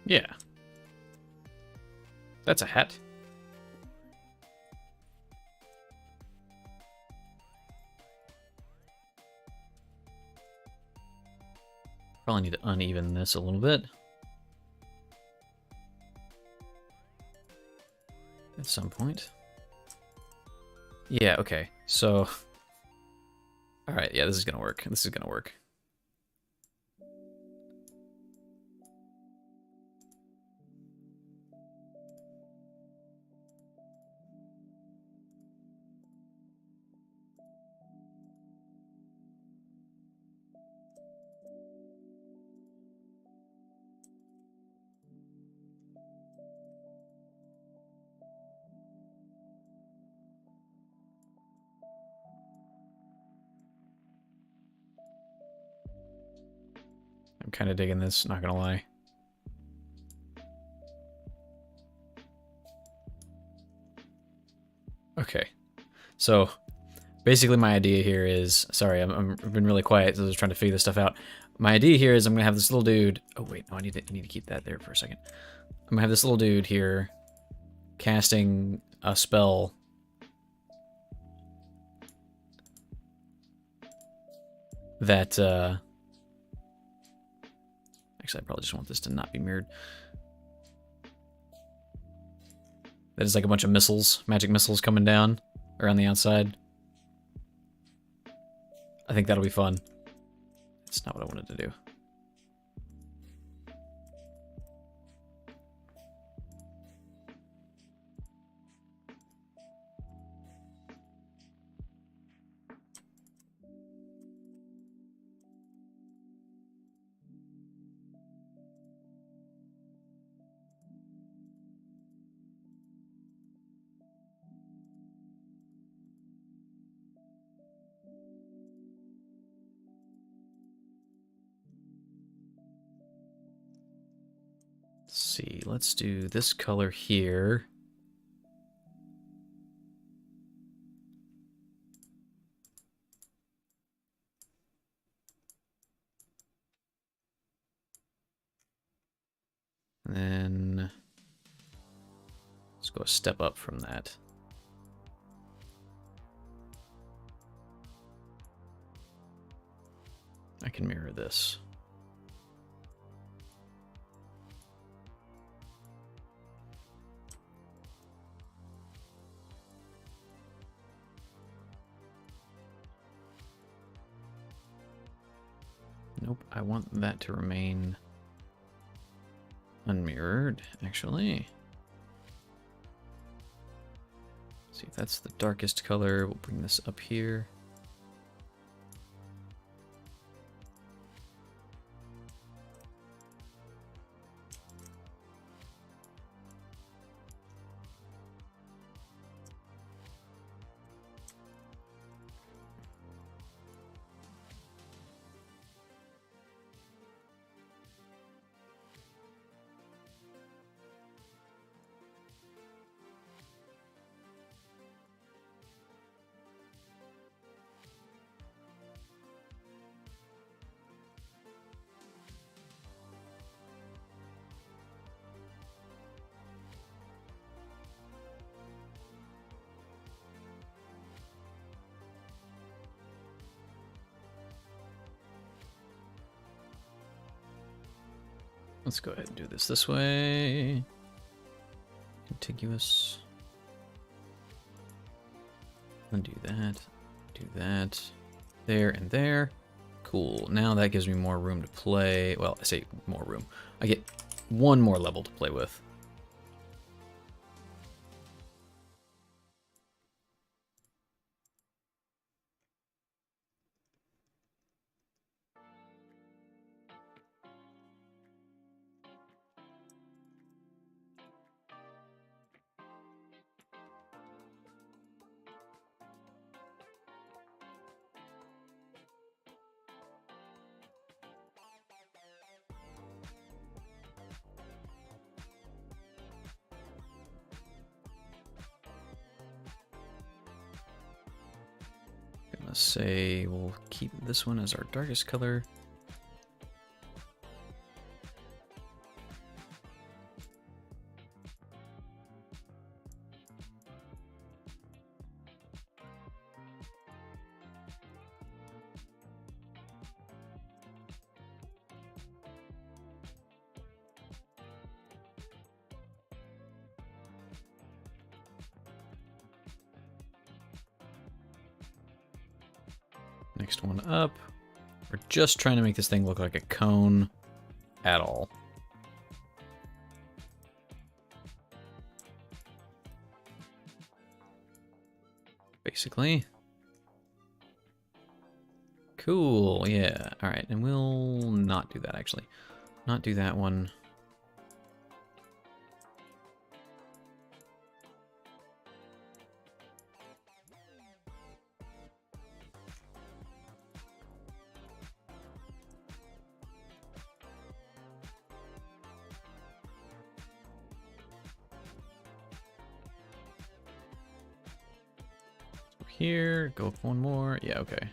Yeah. That's a hat. Probably need to uneven this a little bit. At some point. Yeah, okay. So... Alright, yeah, this is gonna work. This is gonna work. I'm kind of digging this, not gonna lie. Okay, so basically my idea here is, sorry, I've been really quiet, so I was trying to figure this stuff out. My idea here is I'm gonna have this little dude. Oh wait, no, I need to keep that there for a second. I'm gonna have this little dude here casting a spell that actually, I probably just want this to not be mirrored. That is like a bunch of missiles, magic missiles coming down around the outside. I think that'll be fun. It's not what I wanted to do. Let's see, let's do this color here. And then let's go a step up from that. I can mirror this. Nope, I want that to remain unmirrored, actually. See if that's the darkest color. We'll bring this up here. Let's go ahead and do this way. Contiguous. Undo that. Do that. There and there. Cool. Now that gives me more room to play. Well, I say more room. I get one more level to play with. Gonna say we'll keep this one as our darkest color. Next one up. We're just trying to make this thing look like a cone at all. Basically. Cool, yeah. All right, and we'll not do that, actually. Not do that one. Here, go with one more. Yeah, okay.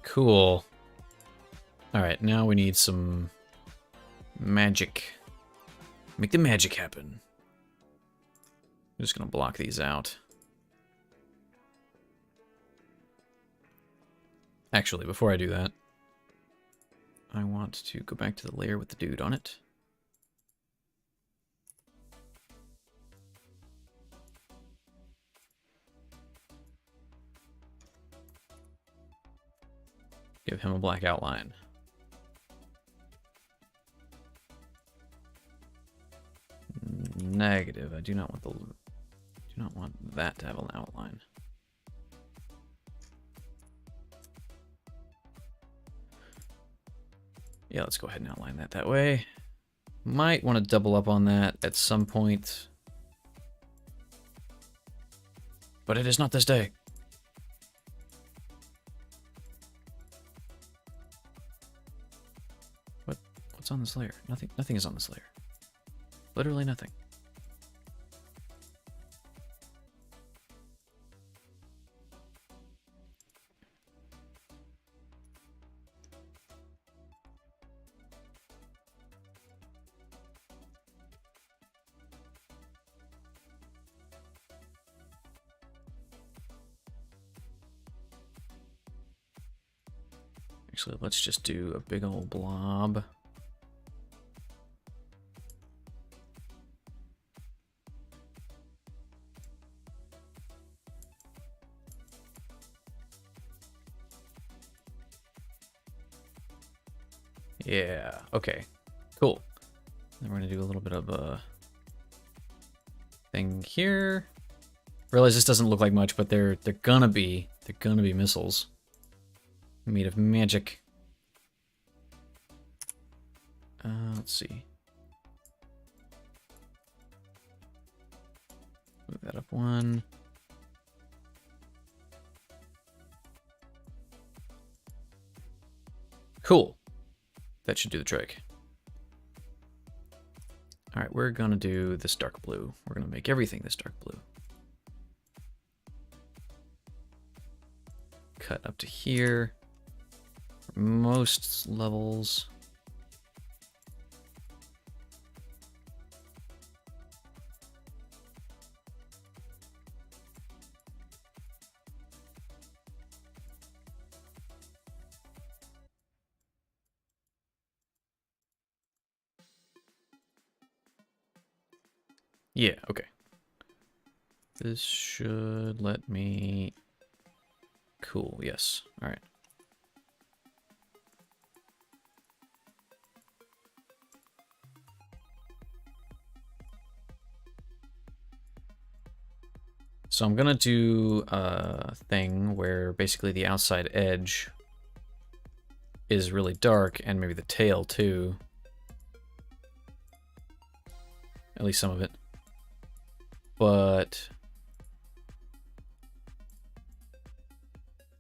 Cool. All right, now we need some magic. Make the magic happen. I'm just gonna block these out. Actually, before I do that, I want to go back to the layer with the dude on it. Give him a black outline. Negative. I do not want that to have an outline. Yeah, let's go ahead and outline that way. Might want to double up on that at some point. But it is not this day. What's on this layer? Nothing is on this layer. Literally nothing. Actually, let's just do a big old blob. Yeah, okay, cool. Then we're gonna do a little bit of a thing here. Realize this doesn't look like much, but they're gonna be missiles made of magic. Let's see. Move that up one. Cool. That should do the trick. All right, we're gonna do this dark blue. We're gonna make everything this dark blue. Cut up to here. For most levels. Yeah, okay. This should let me... Cool, yes. Alright. So I'm gonna do a thing where basically the outside edge is really dark, and maybe the tail too. At least some of it. But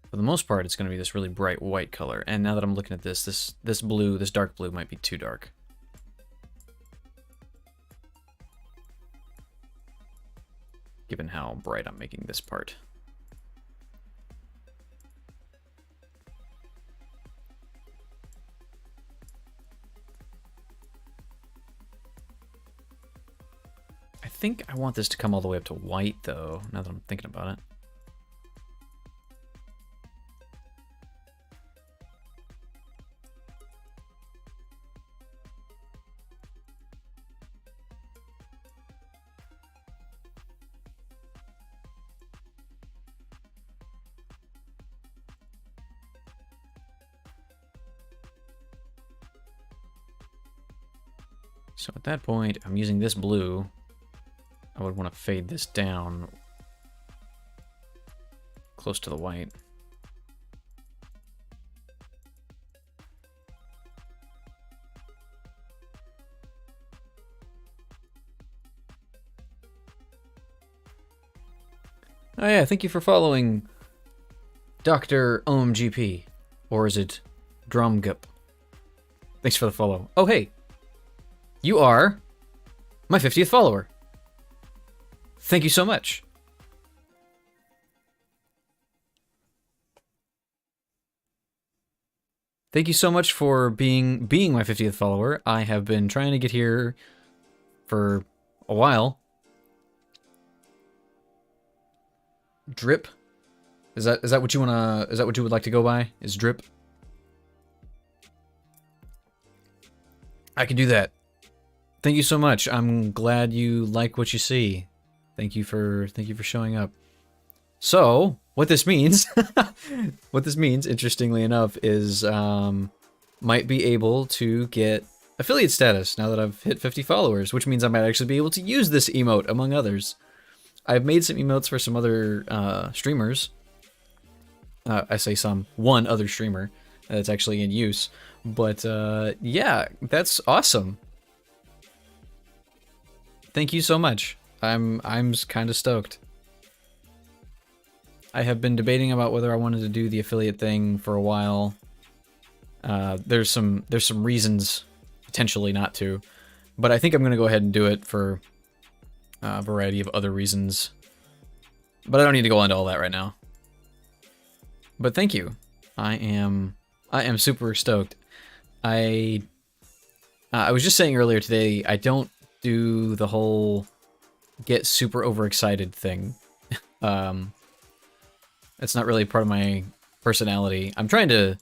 for the most part, it's gonna be this really bright white color. And now that I'm looking at this blue, this dark blue might be too dark. Given how bright I'm making this part. I think I want this to come all the way up to white, though, now that I'm thinking about it. So at that point, I'm using this blue. I would want to fade this down close to the white. Oh yeah, thank you for following Dr. OMGP. Or is it Drumgup? Thanks for the follow. Oh hey! You are my 50th follower. Thank you so much. Thank you so much for being my 50th follower. I have been trying to get here for a while. Drip? Is that what you would like to go by? Is drip? I can do that. Thank you so much. I'm glad you like what you see. Thank you for showing up. So, what this means, interestingly enough, is might be able to get affiliate status now that I've hit 50 followers, which means I might actually be able to use this emote, among others. I've made some emotes for some other streamers. I say some, one other streamer that's actually in use. But yeah, that's awesome. Thank you so much. I'm kind of stoked. I have been debating about whether I wanted to do the affiliate thing for a while. There's some reasons potentially not to, but I think I'm gonna go ahead and do it for a variety of other reasons. But I don't need to go into all that right now. But thank you. I am super stoked. I was just saying earlier today, I don't do the whole get super overexcited thing. It's not really part of my personality. I'm trying to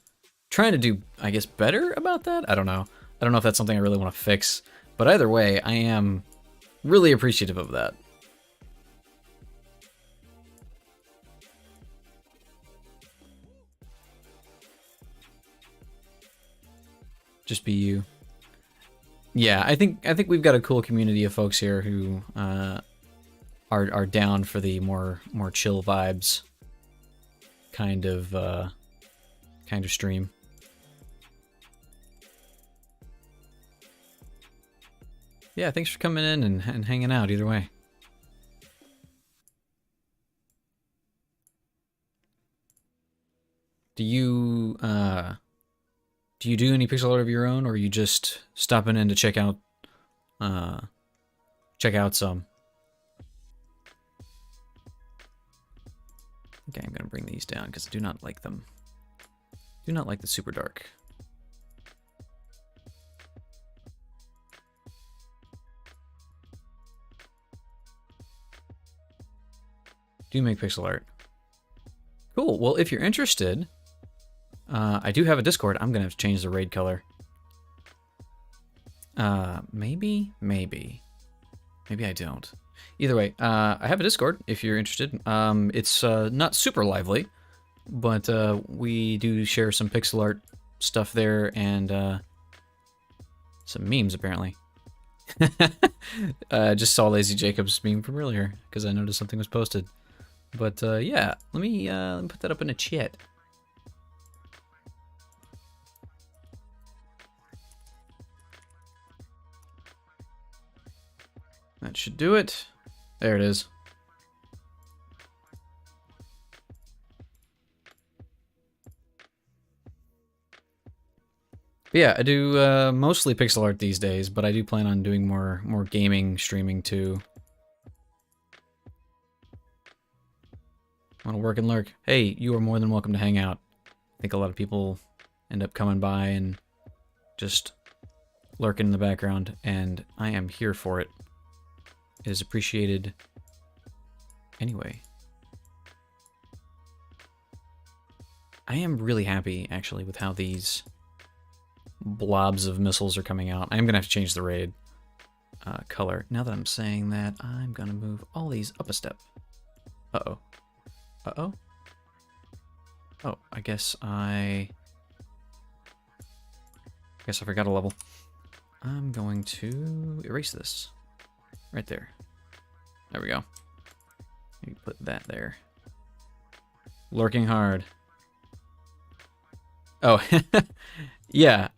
do, I guess, better about that. I don't know. I don't know if that's something I really want to fix. But either way, I am really appreciative of that. Just be you. Yeah, I think we've got a cool community of folks here who are down for the more chill vibes kind of stream. Yeah, thanks for coming in and hanging out either way. Do you do any pixel art of your own, or are you just stopping in to check out some? Okay, I'm gonna bring these down because I do not like them. Do not like the super dark. Do you make pixel art? Cool. Well, if you're interested, I do have a Discord. I'm gonna have to change the raid color. Maybe I don't. Either way, I have a Discord if you're interested. It's not super lively, but we do share some pixel art stuff there and some memes apparently. Just saw Lazy Jacob's meme from earlier because I noticed something was posted. But yeah, let me put that up in a chat. That should do it. There it is. But yeah, I do mostly pixel art these days, but I do plan on doing more gaming streaming too. Want to work and lurk? Hey, you are more than welcome to hang out. I think a lot of people end up coming by and just lurking in the background, and I am here for it. It is appreciated anyway. I am really happy, actually, with how these blobs of missiles are coming out. I am going to have to change the raid color. Now that I'm saying that, I'm going to move all these up a step. Uh-oh. Uh-oh. Oh, I guess I forgot a level. I'm going to erase this. Right there. There we go. You put that there. Lurking hard. Oh, yeah.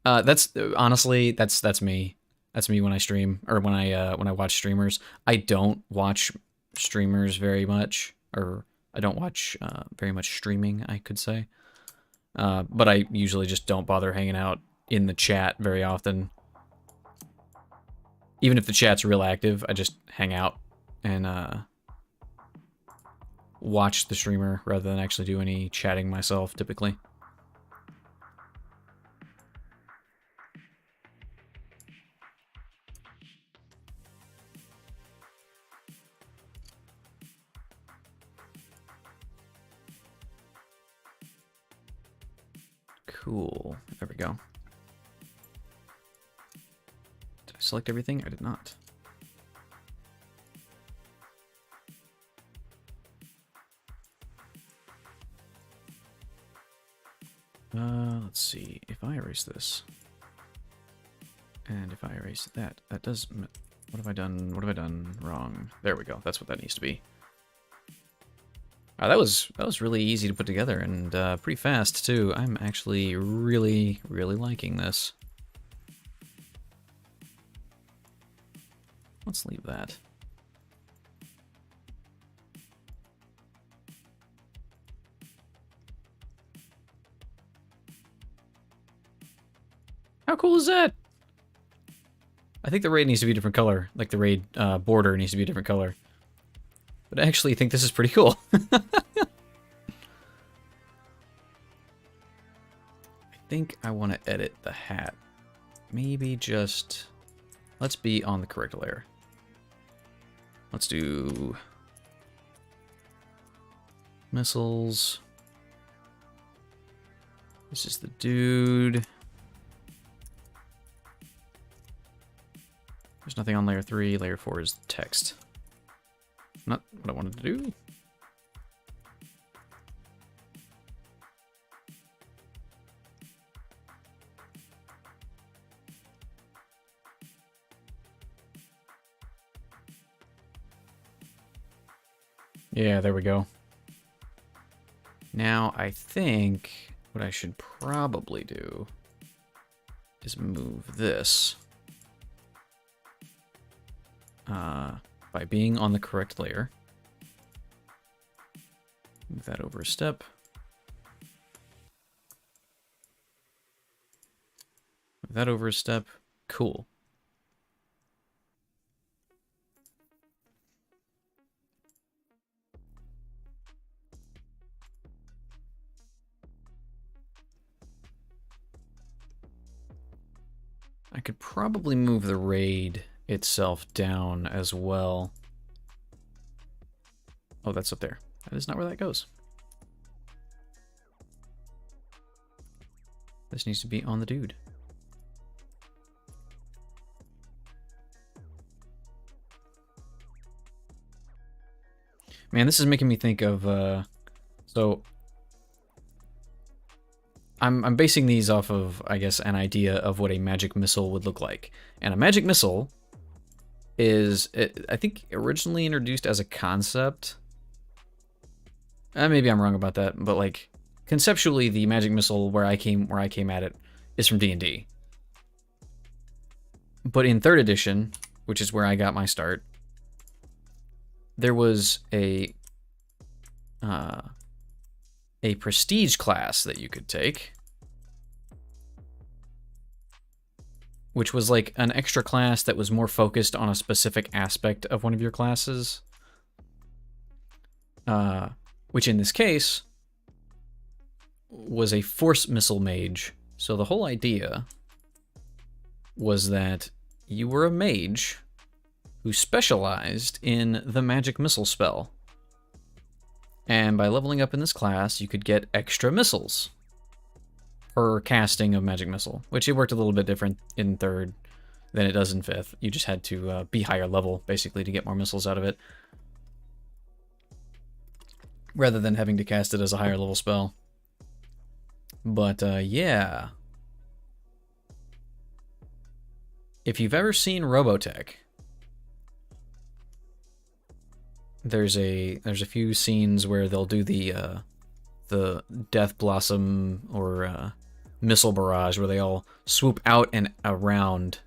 That's honestly that's me. That's me when I stream or when I watch streamers. I don't watch streamers very much, or I don't watch very much streaming, I could say. But I usually just don't bother hanging out in the chat very often. Even if the chat's real active, I just hang out and watch the streamer rather than actually do any chatting myself, typically. Cool. There we go. Did I select everything? I did not. Let's see. If I erase this, and if I erase that, that does... What have I done? What have I done wrong? There we go. That's what that needs to be. That was really easy to put together and pretty fast too. I'm actually really liking this. Let's leave that. How cool is that? I think the raid needs to be a different color. Like the raid border needs to be a different color. But I actually think this is pretty cool. I think I want to edit the hat. Maybe just... Let's be on the correct layer. Let's do... missiles. This is the dude. There's nothing on layer 3. Layer 4 is the text. Not what I wanted to do. Yeah, there we go. Now, I think what I should probably do is move this by being on the correct layer. Move that over a step. Move that over a step. Cool. I could probably move the raid itself down as well. Oh, that's up there. That is not where that goes. This needs to be on the dude. Man, this is making me think of, so I'm basing these off of, I guess, an idea of what a magic missile would look like. And a magic missile is, I think, originally introduced as a concept. Maybe I'm wrong about that, but like conceptually, the magic missile where I came at it is from D&D. But in 3rd edition, which is where I got my start, there was a prestige class that you could take, which was like an extra class that was more focused on a specific aspect of one of your classes. Which in this case was a force missile mage. So the whole idea was that you were a mage who specialized in the magic missile spell. And by leveling up in this class, you could get extra missiles for casting of magic missile, which it worked a little bit different in 3rd than it does in 5th. You just had to be higher level, basically, to get more missiles out of it, rather than having to cast it as a higher level spell. But yeah. If you've ever seen Robotech, there's a few scenes where they'll do the Death Blossom or missile barrage, where they all swoop out and around,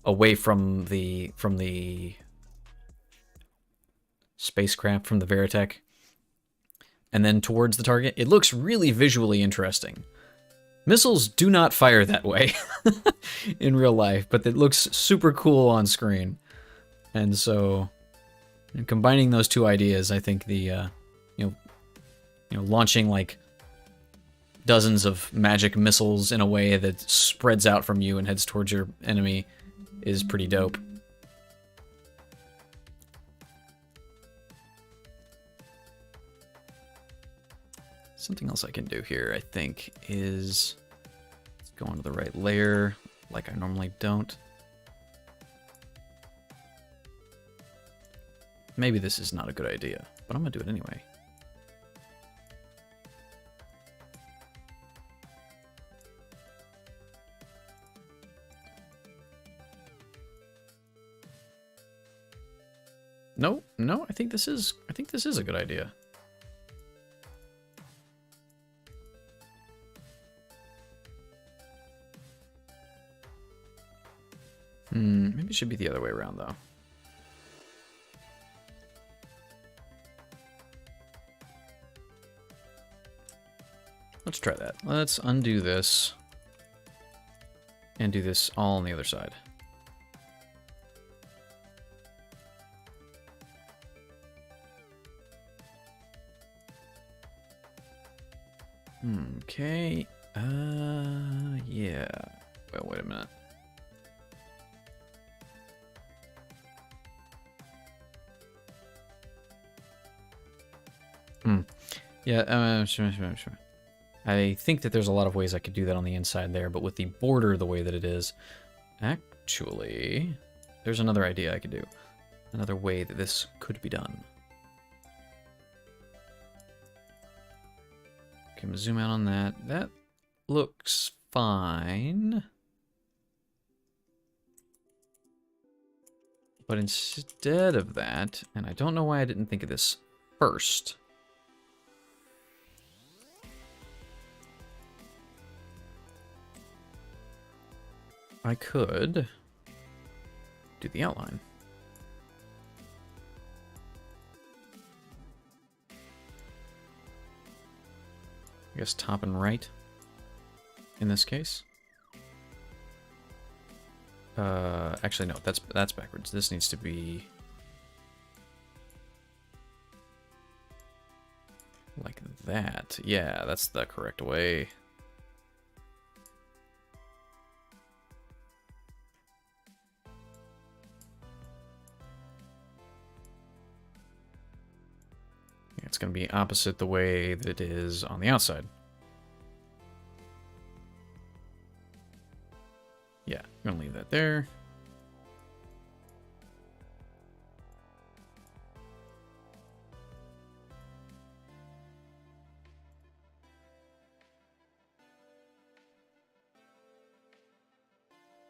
away from the spacecraft, from the Veritech, and then towards the target. It looks really visually interesting. Missiles do not fire that way in real life, but it looks super cool on screen. And so, combining those two ideas, I think the launching like dozens of magic missiles in a way that spreads out from you and heads towards your enemy is pretty dope. Something else I can do here, I think, is let's go onto the right layer like I normally don't. Maybe this is not a good idea, but I'm gonna do it anyway. No, I think this is a good idea. Maybe it should be the other way around, though. Let's try that. Let's undo this and do this all on the other side. Okay. Yeah. Well, wait a minute. Yeah, sure. I think that there's a lot of ways I could do that on the inside there, but with the border the way that it is, actually, there's another idea I could do. Another way that this could be done. Okay, I'm gonna zoom out on that. That looks fine. But instead of that, and I don't know why I didn't think of this first, I could do the outline. I guess top and right in this case. Actually no, that's backwards. This needs to be like that. Yeah, that's the correct way. It's going to be opposite the way that it is on the outside. Yeah, I'm going to leave that there.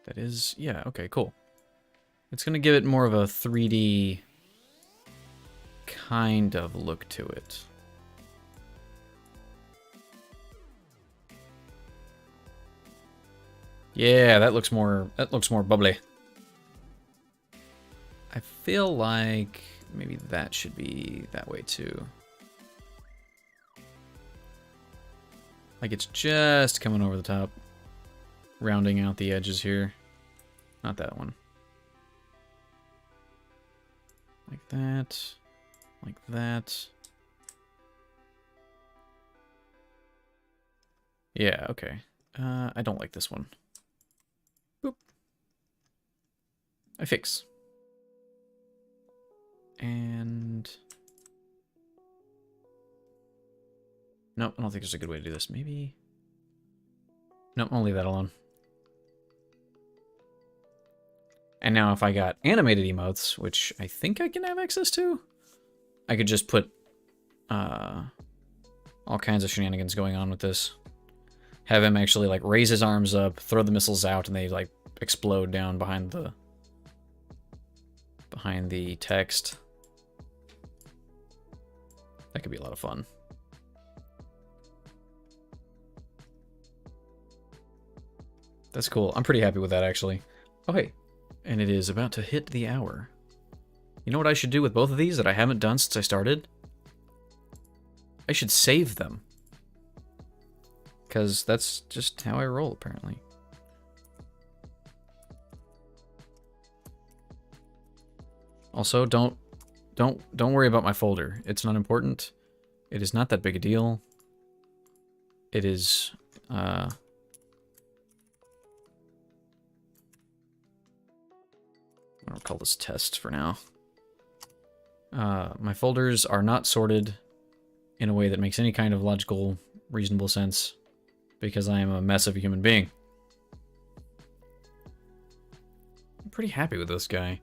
That is, yeah, okay, cool. It's going to give it more of a 3D kind of look to it. Yeah, that looks more bubbly. I feel like maybe that should be that way too. Like it's just coming over the top, rounding out the edges here. Not that one. Like that. Like that. Yeah, okay. I don't like this one. Boop. I fix. And... nope, I don't think there's a good way to do this. Maybe... nope, I'll leave that alone. And now if I got animated emotes, which I think I can have access to, I could just put all kinds of shenanigans going on with this. Have him actually like raise his arms up, throw the missiles out, and they like explode down behind the text. That could be a lot of fun. That's cool. I'm pretty happy with that, actually. Oh, hey. And it is about to hit the hour. You know what I should do with both of these that I haven't done since I started? I should save them. Because that's just how I roll, apparently. Also, don't worry about my folder. It's not important. It is not that big a deal. It is, I'm gonna call this test for now. My folders are not sorted in a way that makes any kind of logical, reasonable sense, because I am a mess of a human being. I'm pretty happy with this guy.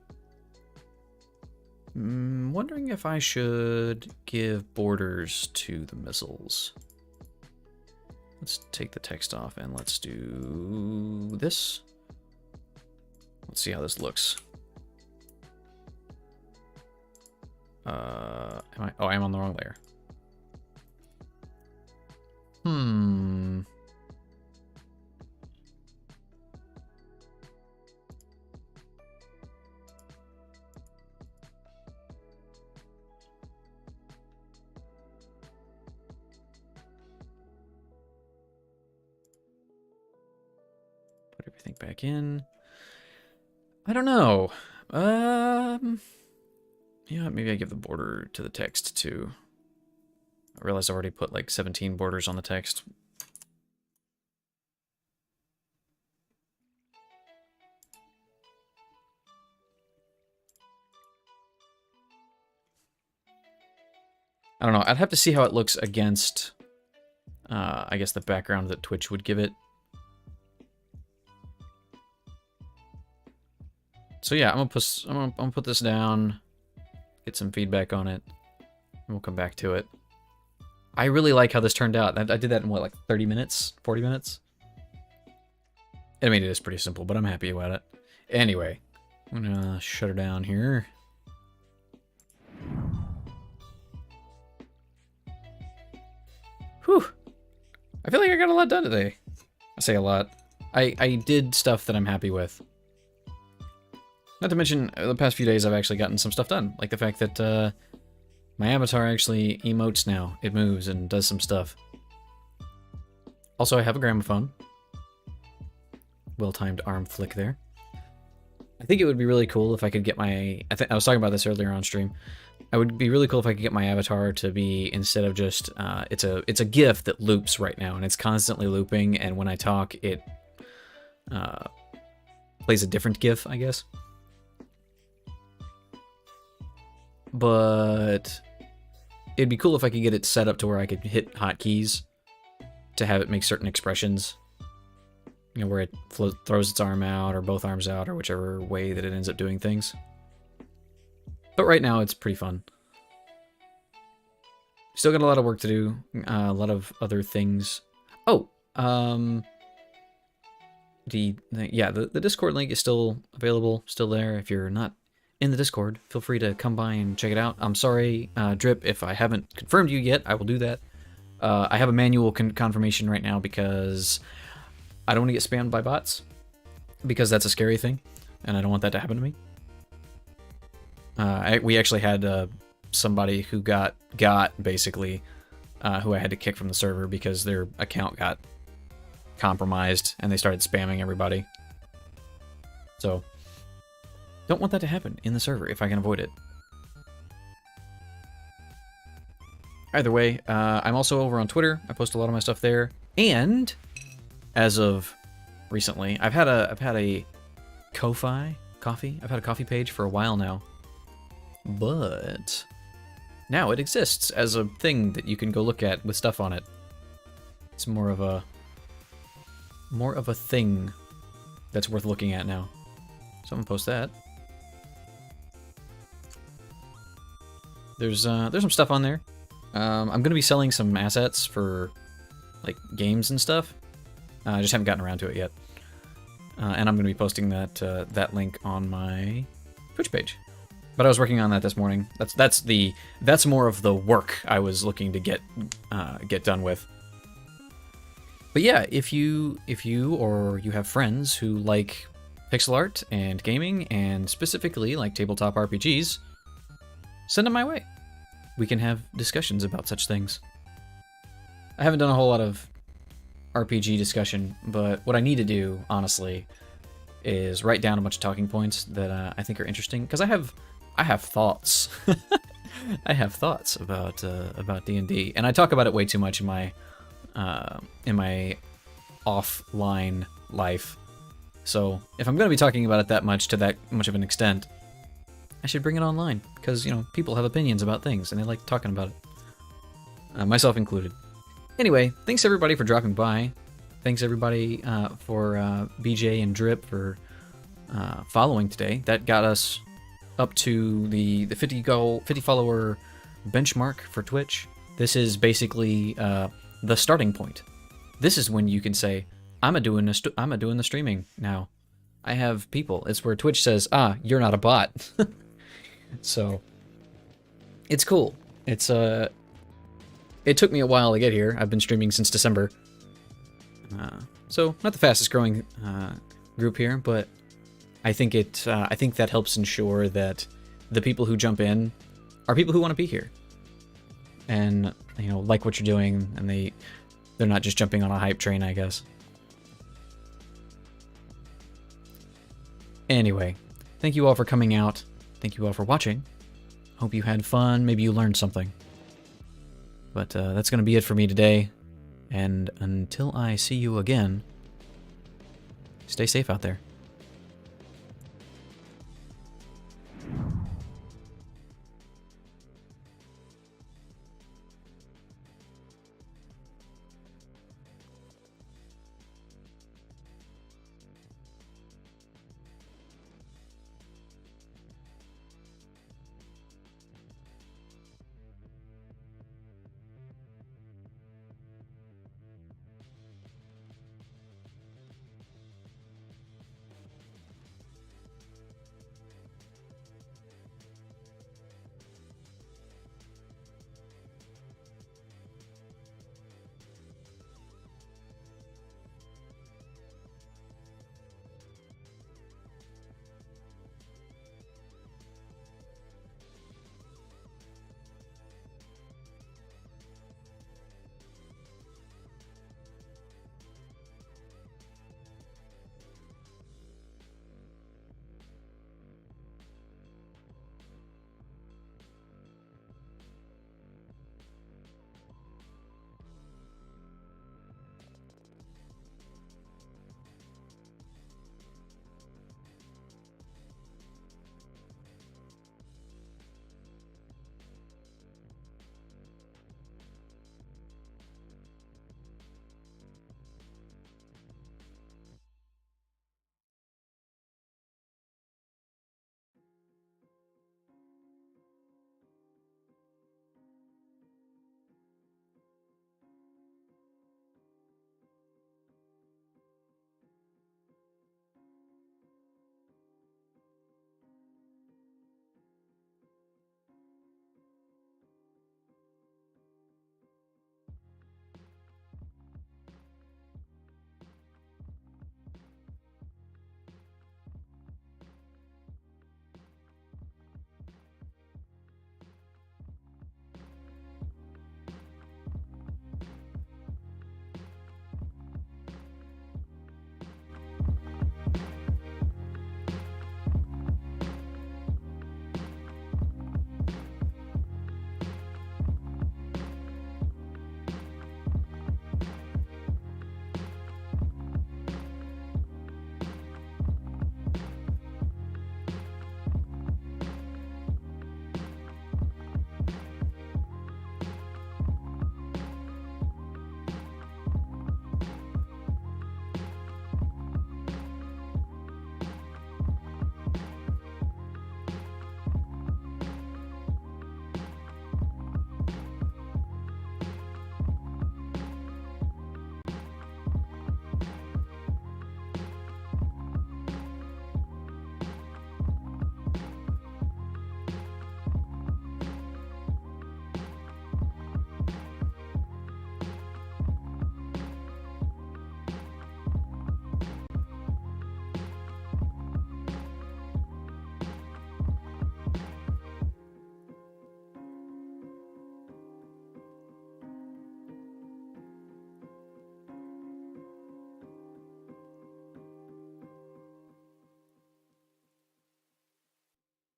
Wondering if I should give borders to the missiles. Let's take the text off and let's do this. Let's see how this looks. I'm on the wrong layer. Put everything back in. I don't know. Yeah, maybe I give the border to the text too. I realized I already put like 17 borders on the text. I don't know. I'd have to see how it looks against, I guess, the background that Twitch would give it. So yeah, I'm gonna put this down, get some feedback on it, and we'll come back to it. I really like how this turned out. I did that in what, like 30 minutes, 40 minutes? I mean, it is pretty simple, but I'm happy about it. Anyway, I'm gonna shut her down here. Whew. I feel like I got a lot done today. I say a lot. I did stuff that I'm happy with. Not to mention, the past few days I've actually gotten some stuff done. Like the fact that my avatar actually emotes now. It moves and does some stuff. Also, I have a gramophone. Well-timed arm flick there. I think it would be really cool if I could get my... I was talking about this earlier on stream. It would be really cool if I could get my avatar to be, instead of just... it's a GIF that loops right now, and it's constantly looping, and when I talk, it plays a different GIF, I guess. But it'd be cool if I could get it set up to where I could hit hotkeys to have it make certain expressions. You know, where it throws its arm out, or both arms out, or whichever way that it ends up doing things. But right now, it's pretty fun. Still got a lot of work to do, a lot of other things. Oh, the Discord link is still available, still there. If you're not in the Discord, feel free to come by and check it out. I'm sorry, Drip, if I haven't confirmed you yet. I will do that. I have a manual confirmation right now because I don't want to get spammed by bots, because that's a scary thing, and I don't want that to happen to me. We actually had somebody who got basically, who I had to kick from the server because their account got compromised and they started spamming everybody. So, don't want that to happen in the server if I can avoid it. Either way, I'm also over on Twitter. I post a lot of my stuff there, and as of recently, I've had a Ko-fi coffee. I've had a coffee page for a while now, but now it exists as a thing that you can go look at with stuff on it. It's more of a thing that's worth looking at now. So I'm gonna post that. There's some stuff on there. I'm gonna be selling some assets for like games and stuff. I just haven't gotten around to it yet. And I'm gonna be posting that link on my Twitch page. But I was working on that this morning. That's more of the work I was looking to get done with. But yeah, if you or you have friends who like pixel art and gaming, and specifically like tabletop RPGs, send them my way. We can have discussions about such things. I haven't done a whole lot of RPG discussion, but what I need to do, honestly, is write down a bunch of talking points that I think are interesting, because I have thoughts. I have thoughts about D&D, and I talk about it way too much in my offline life. So if I'm going to be talking about it that much to that much of an extent, I should bring it online, because, you know, people have opinions about things and they like talking about it, myself included. Anyway, thanks everybody for dropping by. Thanks everybody for BJ and Drip for following today. That got us up to the 50 follower benchmark for Twitch. This is basically the starting point. This is when you can say, I'm a doing the streaming now. I have people. It's where Twitch says, you're not a bot. So it's cool. It took me a while to get here. I've been streaming since December. So not the fastest growing group here, but I think that helps ensure that the people who jump in are people who want to be here, and, you know, like what you're doing, and they're not just jumping on a hype train, I guess. Anyway, thank you all for coming out. Thank you all for watching. Hope you had fun. Maybe you learned something. But that's going to be it for me today. And until I see you again, stay safe out there.